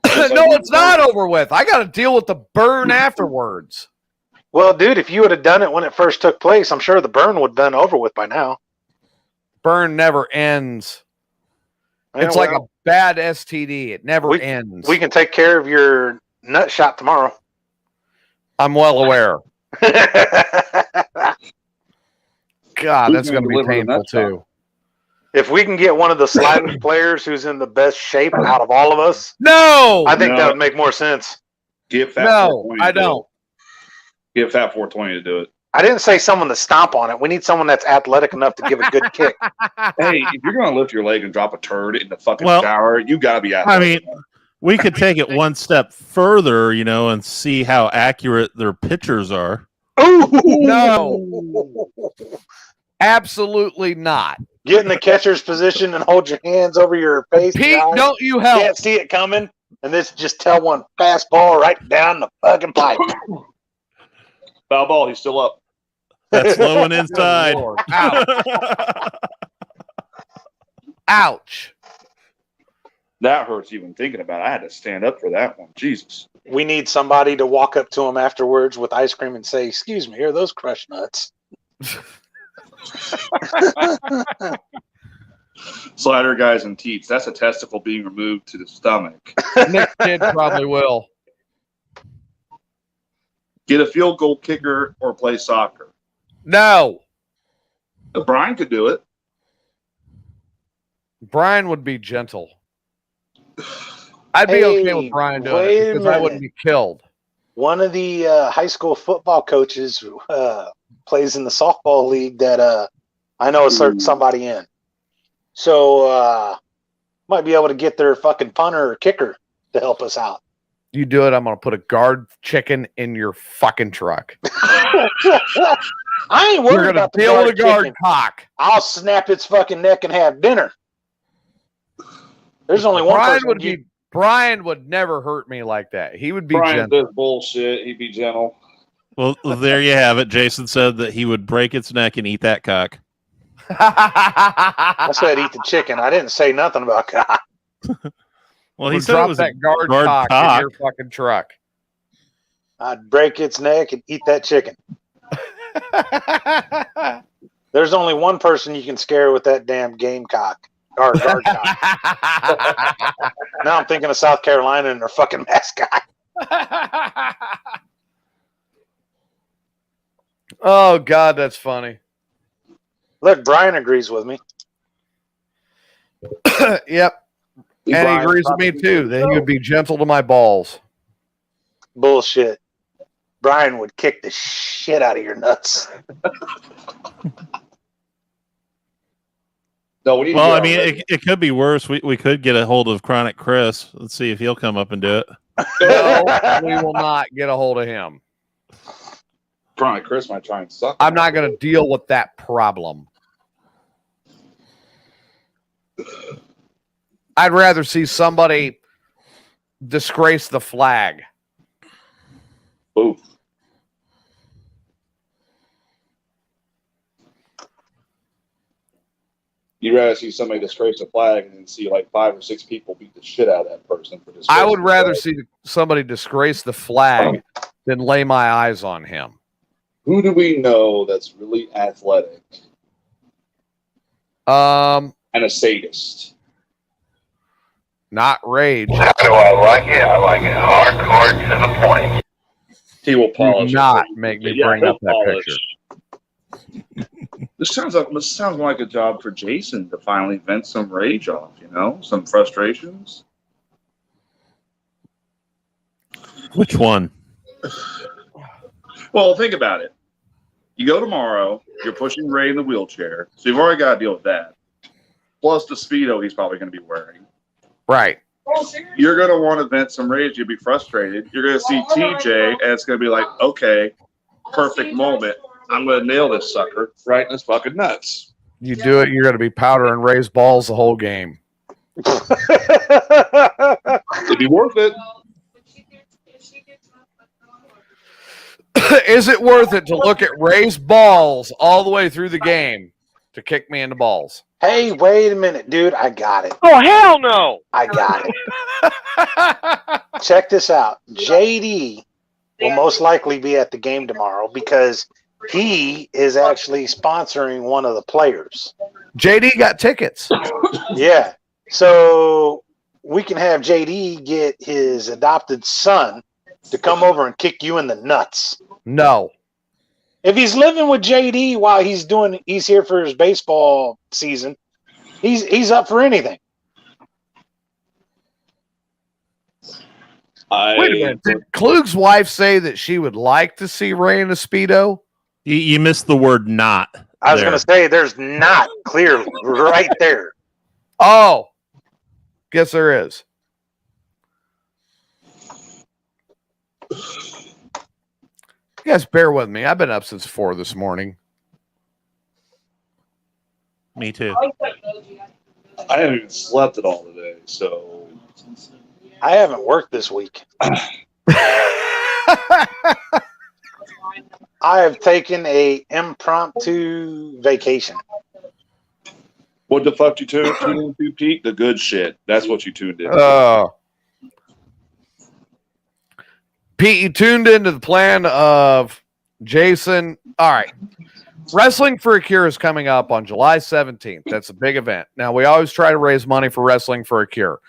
No, it's not over with. I got to deal with the burn afterwards. Well, dude, if you would have done it when it first took place, I'm sure the burn would have been over with by now. Burn never ends. It's like a bad STD. It never ends. We can take care of your nut shot tomorrow. I'm well aware. God, that's going to be deliver the painful nut shot? too. If we can get one of the sliding players who's in the best shape out of all of us, No, I think that would make more sense. Get Fat No, 420 I to do it. don't. Get Fat 420 to do it. I didn't say someone to stomp on it. We need someone that's athletic enough to give a good kick. Hey, if you're gonna lift your leg and drop a turd in the fucking Well, shower, you gotta be I athletic. mean, we could take it one step further, and see how accurate their pictures are. No. Absolutely not. Get in the catcher's position and hold your hands over your face. Pete, guys. don't you help. Can't see it coming, and this just tell one fastball right down the fucking pipe. Foul ball. He's still up. That's low and inside. Ouch. Ouch. That hurts even thinking about it. I had to stand up for that one. Jesus. We need somebody to walk up to him afterwards with ice cream and say, "Excuse me, are those crushed nuts?" Slider guys and teats. That's a testicle being removed to the stomach. Nick Kid probably will. Get a field goal kicker or play soccer. No. Brian could do it. Brian would be gentle. I'd be okay with Brian doing it because I wouldn't be killed. One of the high school football coaches plays in the softball league that I know somebody in. So might be able to get their fucking punter or kicker to help us out. You do it, I'm going to put a guard chicken in your fucking truck. I ain't worried about the deal with a guard chicken. cock. I'll snap its fucking neck and have dinner. There's only one person. Brian would never hurt me like that. He would be Brian gentle. does bullshit. He'd be gentle. Well, there you have it. Jason said that he would break its neck and eat that cock. I said eat the chicken. I didn't say nothing about cock. Well, he We'll said drop it was that a guard cock in your fucking truck. I'd break its neck and eat that chicken. There's only one person you can scare with that damn gamecock. Guard cock. Now I'm thinking of South Carolina and their fucking mascot. Oh, God, that's funny. Look, Brian agrees with me. Yep. And he agrees with me, too, that he would be gentle to my balls. Bullshit. Brian would kick the shit out of your nuts. No, well, I mean, it could be worse. We could get a hold of Chronic Chris. Let's see if he'll come up and do it. No, we will not get a hold of him. Chronic Chris might try and suck. I'm not going to deal with that problem. I'd rather see somebody disgrace the flag. Ooh. You'd rather see somebody disgrace a flag and then see like 5 or 6 people beat the shit out of that person for disgracing I would the rather flag. see somebody disgrace the flag than lay my eyes on him. Who do we know that's really athletic and a sadist? Not Rage. How do I like it? I like it hardcore to the point. He will polish. Do not make me bring up that picture. This sounds like a job for Jason to finally vent some rage off, some frustrations. Which one? Well, think about it. You go tomorrow, you're pushing Ray in the wheelchair, so you've already got to deal with that. Plus the Speedo he's probably going to be wearing. Right. You're going to want to vent some rage. You'll be frustrated. You're going to see TJ, and it's going to be like, okay, perfect moment. I'm going to nail this sucker right in his fucking nuts. You do it, you're going to be powder and raise balls the whole game. It'd be worth it. Is it worth it to look at raised balls all the way through the game to kick me in the balls? Hey, wait a minute, dude. I got it. Oh, hell no. I got it. Check this out. JD will most likely be at the game tomorrow because he is actually sponsoring one of the players. JD got tickets. Yeah. So we can have JD get his adopted son to come over and kick you in the nuts. No. If he's living with JD while he's here for his baseball season, he's up for anything. Wait a minute. Did Klug's wife say that she would like to see Ray in a Speedo? You missed the word not. I was going to say there's not clearly right there. Oh. Guess there is. You guys bear with me. I've been up since 4 this morning. Me too. I haven't even slept at all today, so I haven't worked this week. I have taken a impromptu vacation. What the fuck you tuned into, Pete? The good shit. That's what you tuned in. Pete, you tuned into the plan of Jason. All right. Wrestling for a Cure is coming up on July 17th. That's a big event. Now, we always try to raise money for Wrestling for a Cure.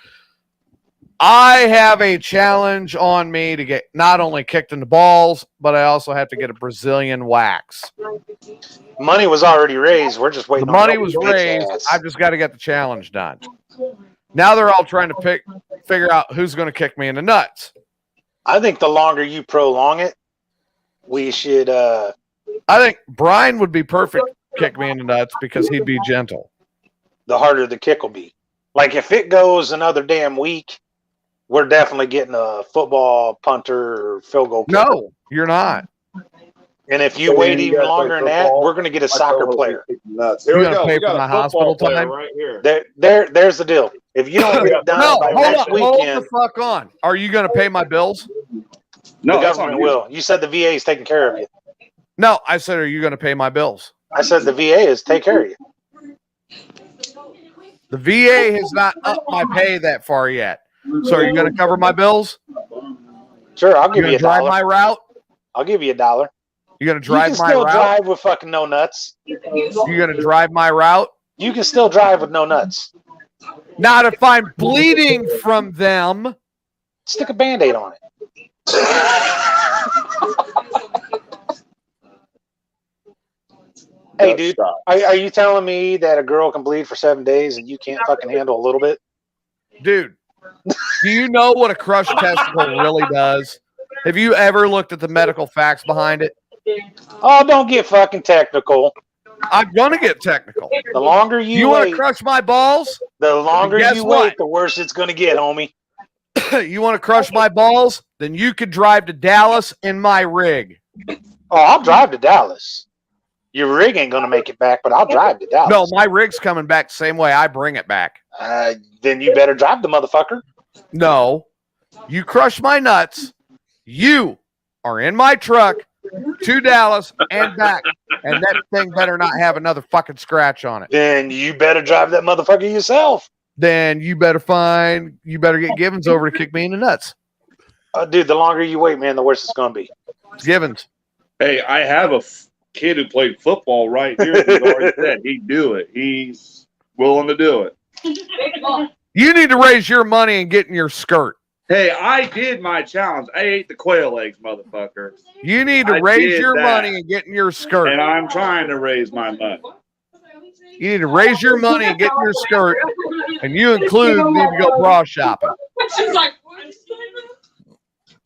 I have a challenge on me to get not only kicked in the balls, but I also have to get a Brazilian wax. Money was already raised. We're just waiting. The money was raised. I've just got to get the challenge done. Now they're all trying to figure out who's going to kick me in the nuts. I think the longer you prolong it, we should. I think Brian would be perfect to kick me in the nuts because he'd be gentle. The harder the kick will be. Like if it goes another damn week, we're definitely getting a football punter or field goal kicker. No, you're not. And if you wait even longer than that, we're going to get a soccer player. You're going to pay for my hospital time? Right here. There's the deal. If you don't get it done by next weekend, hold the fuck on. Are you going to pay my bills? No, the government will. You said the VA is taking care of you. No, I said, are you going to pay my bills? I said the VA is take care of you. The VA has not upped my pay that far yet. So are you going to cover my bills? Sure, I'll give you $1. Drive my route? I'll give you $1. You're going to drive my route? You can still drive with fucking no nuts. You're going to drive my route? You can still drive with no nuts. Not if I'm bleeding from them. Stick a Band-Aid on it. Hey, dude, are you telling me that a girl can bleed for 7 days and you can't fucking handle a little bit? Dude, do you know what a crushed testicle really does? Have you ever looked at the medical facts behind it? Oh, don't get fucking technical. I'm going to get technical. The longer you want to crush my balls? The longer you wait, the worse it's going to get, homie. You want to crush my balls? Then you could drive to Dallas in my rig. Oh, I'll drive to Dallas. Your rig ain't going to make it back, but I'll drive to Dallas. No, my rig's coming back the same way I bring it back. Then you better drive the motherfucker. No. You crush my nuts. You are in my truck to Dallas and back. And that thing better not have another fucking scratch on it. Then you better drive that motherfucker yourself. Then you better get Givens over to kick me in the nuts. Dude, the longer you wait, man, the worse it's going to be. Givens. Hey, I have a kid who played football right here. He's already said he'd do it. He's willing to do it. You need to raise your money and get in your skirt. Hey, I did my challenge. I ate the quail eggs, motherfucker. You need to raise your money and get in your skirt. And I'm trying to raise my money. You need to raise your money and get in your skirt. And you need to go bra shopping.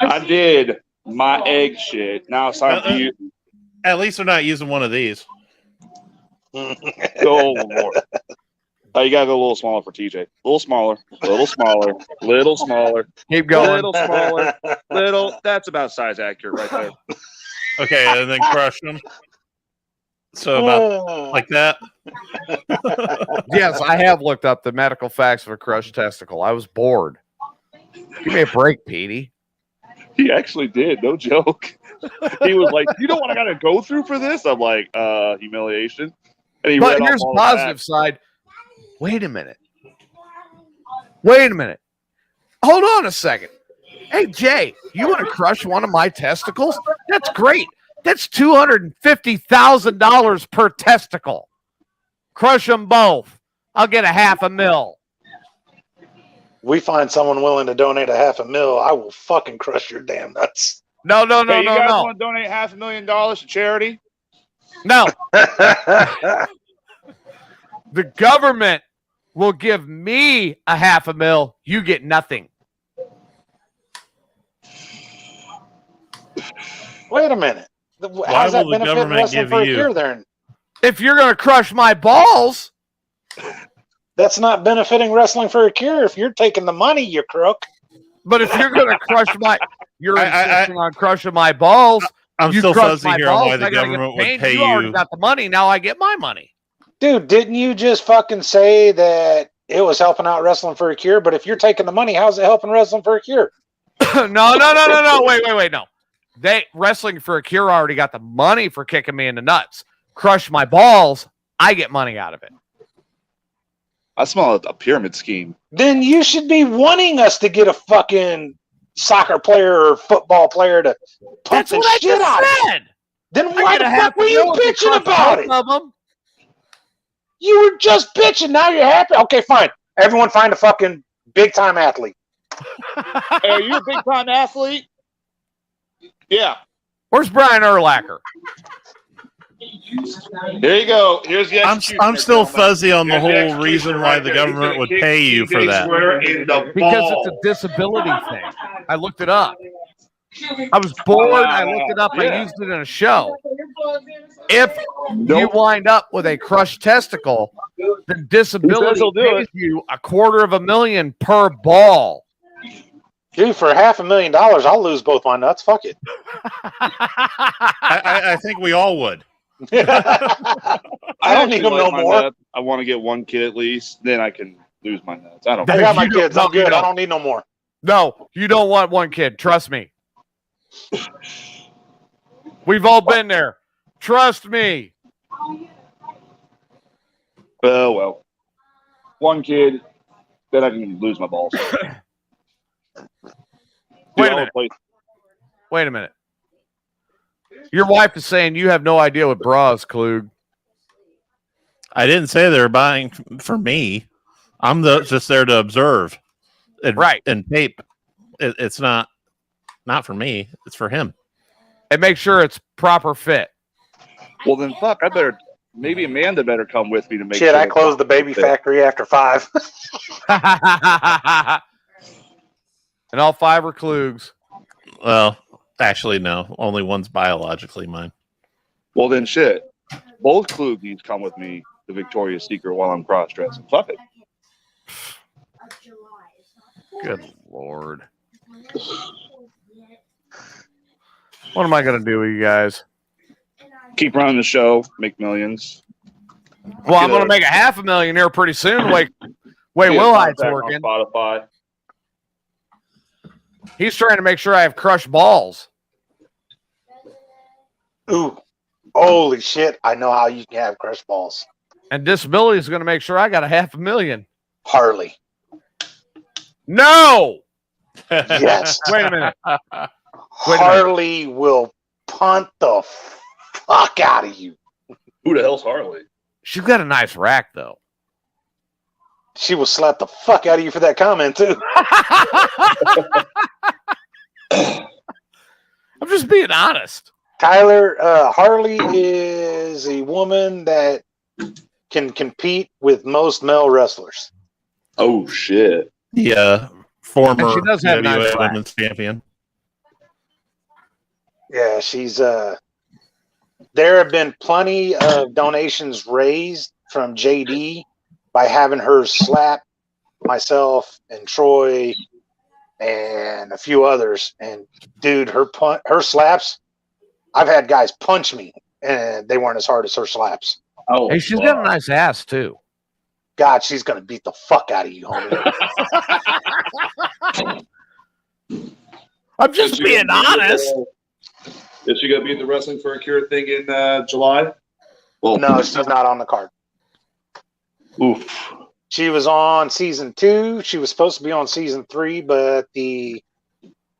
I did my egg shit. Now it's time for you. At least they're not using one of these. Go more. Oh, you gotta go a little smaller for TJ. A little smaller, little smaller, little smaller. Keep going. Little smaller, little. That's about size accurate right there. Okay, and then crush them. So about like that. Yes, I have looked up the medical facts of a crushed testicle. I was bored. Give me a break, Petey. He actually did, no joke. He was like, "You know what I got to go through for this?" I'm like, humiliation. And he but here's the positive side. Wait a minute. Hold on a second. Hey, Jay, you want to crush one of my testicles? That's great. That's $250,000 per testicle. Crush them both. I'll get $500,000. We find someone willing to donate $500,000, I will fucking crush your damn nuts. No. You guys want to donate $500,000 to charity? No. The government will give me $500,000. You get nothing. Wait a minute. How's that benefit Wrestling for a Cure then? If you're going to crush my balls. That's not benefiting Wrestling for a Cure. If you're taking the money, you crook. But if you're going to crush you're insisting on crushing my balls. I'm still fuzzy here on why the government would pay you. You already got the money. Now I get my money. Dude, didn't you just fucking say that it was helping out Wrestling for a Cure? But if you're taking the money, how's it helping Wrestling for a Cure? No. Wait. No. Wrestling for a Cure already got the money for kicking me in the nuts. Crush my balls, I get money out of it. I smell a pyramid scheme. Then you should be wanting us to get a fucking soccer player or football player to pump the shit out of it. Then why the fuck were you bitching about it? You were just bitching. Now you're happy. Okay, fine. Everyone find a fucking big time athlete. Hey, are you a big time athlete? Yeah. Where's Brian Urlacher? Here you go. Here's the I'm still fuzzy on the whole reason why the government would pay you for that. Because it's a disability thing. I looked it up. I was bored. I looked it up. I used it in a show. If you wind up with a crushed testicle, then disability pays you $250,000 per ball. Dude, for $500,000, I'll lose both my nuts. Fuck it. I think we all would. I don't need them no more. Nuts. I want to get one kid at least. Then I can lose my nuts. I got my kids. I'm good. I don't need no more. No, you don't want one kid. Trust me. We've all been there. Trust me. Oh, well. One kid, then I can lose my balls. Wait a minute. Your wife is saying you have no idea what bras, Klug. I didn't say they were buying for me. I'm just there to observe. And tape. It's not for me. It's for him. And make sure it's proper fit. Well, then fuck. Maybe Amanda better come with me to make Shit, sure. I closed the baby factory after 5. And all 5 are Klugs. Well, actually, no. Only one's biologically mine. Well, then shit. Both Klugies come with me to Victoria's Secret while I'm cross-dressing. Fuck it. Good Lord. What am I going to do with you guys? Keep running the show, make millions. Well, I'm going to make $500,000 here pretty soon. Wait, Will Hyde's working. Spotify. He's trying to make sure I have crushed balls. Ooh, holy shit! I know how you can have crushed balls. And disability is going to make sure I got $500,000. Harley. No. Yes. Wait a minute. Harley will punt the fuck out of you. Who the hell's Harley? She's got a nice rack, though. She will slap the fuck out of you for that comment, too. I'm just being honest. Tyler, Harley is a woman that can compete with most male wrestlers. Oh, shit. Yeah, former she does have nice NWA Women's Champion. Yeah, she's there have been plenty of donations raised from JD by having her slap myself and Troy and a few others. And dude, her slaps, I've had guys punch me and they weren't as hard as her slaps. Oh, hey, she's got a nice ass too. God, she's gonna beat the fuck out of you, homie. I'm just being honest. Is she gonna be in the Wrestling for a Cure thing in July? Well, no, she's not on the card. Oof. She was on season 2. She was supposed to be on season 3, but the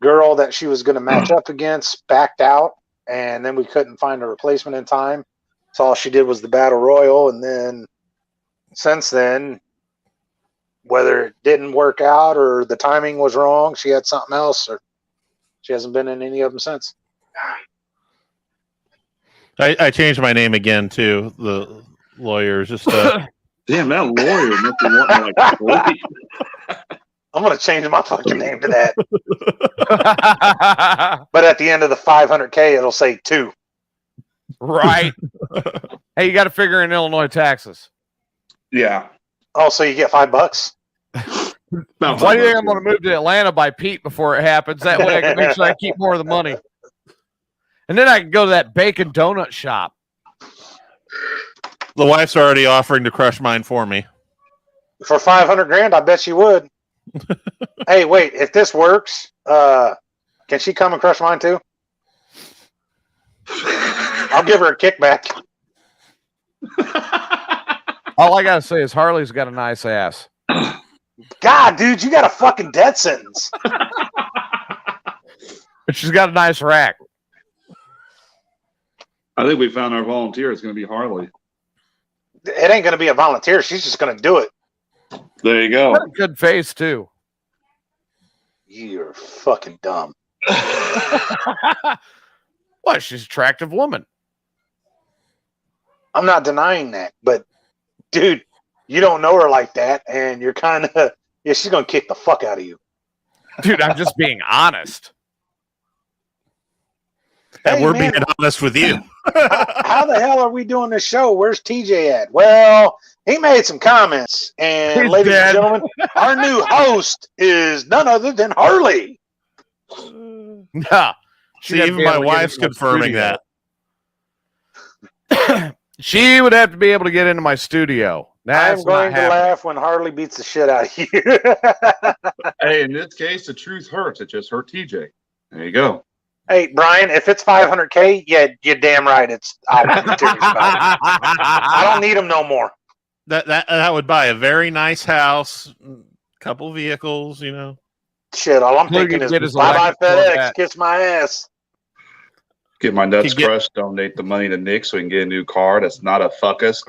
girl that she was going to match up against backed out, and then we couldn't find a replacement in time. So all she did was the Battle Royal, and then since then, whether it didn't work out or the timing was wrong, she had something else, or she hasn't been in any of them since. I changed my name again too. The lawyers just. Damn, that lawyer must be wanting like. I'm gonna change my fucking name to that. But at the end of the 500K, it'll say 2. Right. Hey, you got to figure in Illinois taxes. Yeah. Oh, so you get $5? Why do you think I'm going to move to Atlanta by Pete before it happens? That way I can make sure I keep more of the money. And then I can go to that bacon donut shop. The wife's already offering to crush mine for me. For $500,000, I bet she would. Hey, wait, if this works, can she come and crush mine too? I'll give her a kickback. All I gotta say is Harley's got a nice ass. God, dude, you got a fucking death sentence. But she's got a nice rack. I think we found our volunteer. It's going to be Harley. It ain't going to be a volunteer. She's just going to do it. There you go. Got a good face too. You're fucking dumb. Well, she's an attractive woman. I'm not denying that, but dude, you don't know her like that, and you're kind of she's going to kick the fuck out of you. Dude, I'm just being honest. And we're being honest with you. How the hell are we doing this show? Where's TJ at? Well, he made some comments. And He's ladies dead. and gentlemen, our new host is none other than Harley. Nah. See, even my wife's confirming that. She would have to be able to get into my studio. That's I'm going not to laugh when Harley beats the shit out of you. Hey, in this case, the truth hurts. It just hurt TJ. There you go. Hey, Brian, if it's $500K, yeah, you're damn right. I'll be serious about it. I don't need them no more. That would buy a very nice house, couple vehicles, you know. Shit, all I'm thinking is bye-bye FedEx, kiss my ass. Get my nuts crushed, donate the money to Nick so we can get a new car that's not a Focus.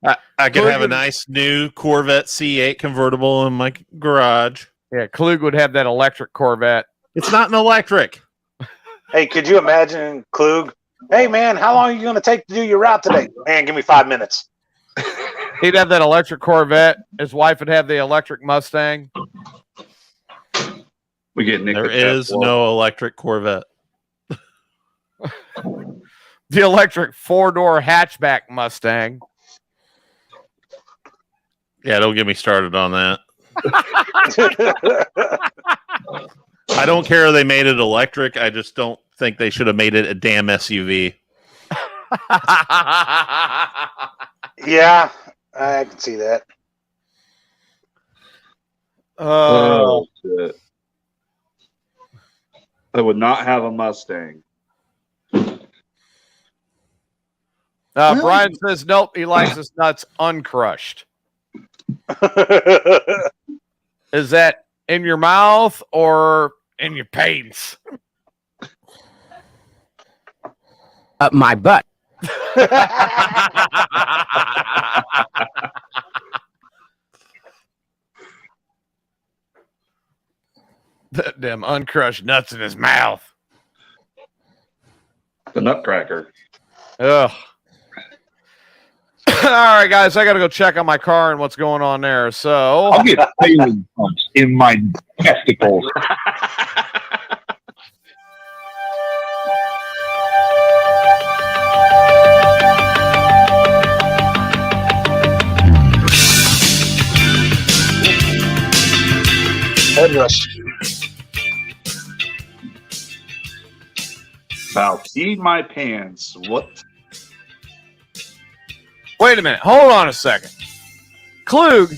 I could have a nice new Corvette C8 convertible in my garage. Yeah, Klug would have that electric Corvette. It's not an electric. Hey, could you imagine Klug? Hey, man, how long are you going to take to do your route today? Man, give me 5 minutes. He'd have that electric Corvette. His wife would have the electric Mustang. We get Nick. There is no electric Corvette. The electric 4-door hatchback Mustang. Yeah, don't get me started on that. I don't care they made it electric. I just don't think they should have made it a damn SUV. Yeah, I can see that. Oh, shit. I would not have a Mustang. Brian says, nope, he likes his nuts uncrushed. Is that in your mouth or in your pants? My butt. Them uncrushed nuts in his mouth. The Nutcracker. Ugh. All right, guys, I got to go check on my car and what's going on there. So I'll get saline pumps in my testicles. Head rush. I'll pee my pants. What? wait a minute. Hold on a second. Klug,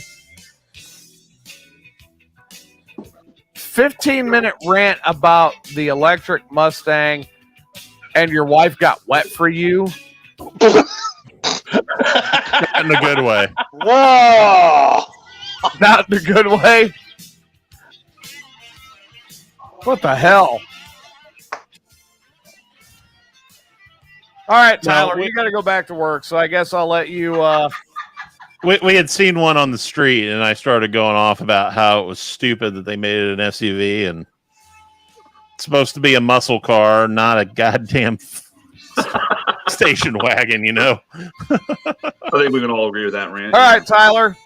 15-minute rant about the electric Mustang and your wife got wet for you? In a good way. Whoa! Not in a good way? What the hell? All right, Tyler, you got to go back to work, so I guess I'll let you... We had seen one on the street, and I started going off about how it was stupid that they made it an SUV, and it's supposed to be a muscle car, not a goddamn station wagon, you know? I think we can all agree with that, Rand. All right, Tyler.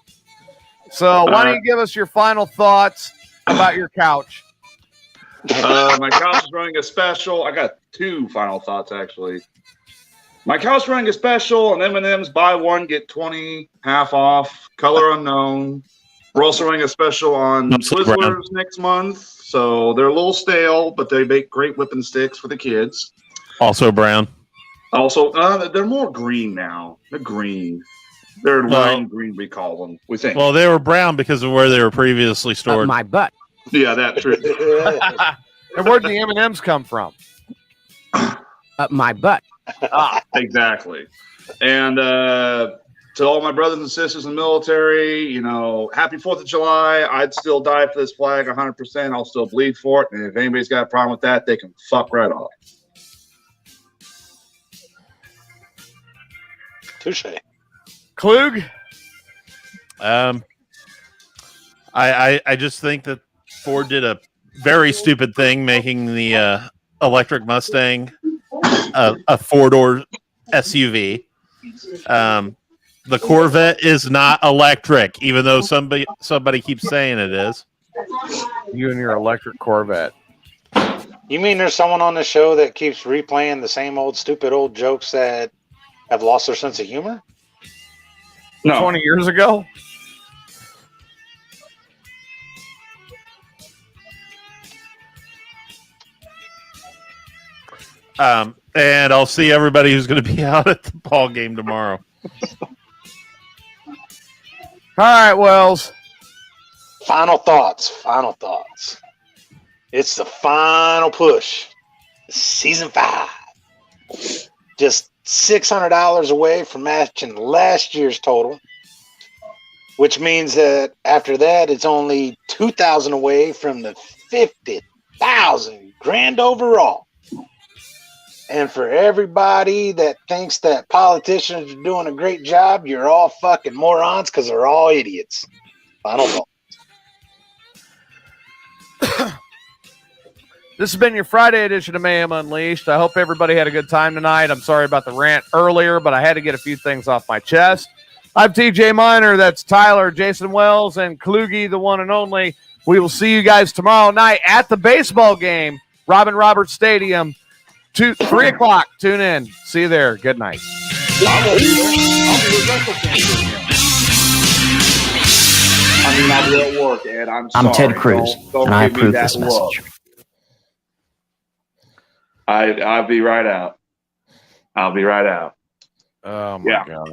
So why don't you give us your final thoughts about your couch? My couch is running a special. I got two final thoughts, actually. My couch running a special, and M&M's buy one, get 20, half off, color unknown. We're also running a special on Twizzlers next month. So they're a little stale, but they make great whipping sticks for the kids. Also brown. Also, they're more green now. They're green. They're lime green, we call them. We think. Well, they were brown because of where they were previously stored. My butt. Yeah, that's true. And where'd the M&Ms come from? My butt. Exactly. And to all my brothers and sisters in the military, happy 4th of July. I'd still die for this flag 100%. I'll still bleed for it. And if anybody's got a problem with that, they can fuck right off. Touche. Klug? I just think that Ford did a very stupid thing making the electric Mustang a 4-door SUV. The Corvette is not electric, even though somebody keeps saying it is. You and your electric Corvette. You mean there's someone on the show that keeps replaying the same old stupid old jokes that have lost their sense of humor? No. 20 years ago? And I'll see everybody who's going to be out at the ball game tomorrow. All right, Wells. Final thoughts. It's the final push. Season 5. Just $600 away from matching last year's total, which means that after that, it's only $2,000 away from the $50,000 grand overall. And for everybody that thinks that politicians are doing a great job, you're all fucking morons because they're all idiots. Final thought. This has been your Friday edition of Mayhem Unleashed. I hope everybody had a good time tonight. I'm sorry about the rant earlier, but I had to get a few things off my chest. I'm TJ Miner. That's Tyler, Jason Wells, and Kluge, the one and only. We will see you guys tomorrow night at the baseball game, Robin Roberts Stadium, 3 o'clock. Tune in. See you there. Good night. I'll be at work, Ed. I'm sorry. I'm Ted Cruz, Don't and I give me approve that this look. message. I'll be right out. Oh, my God.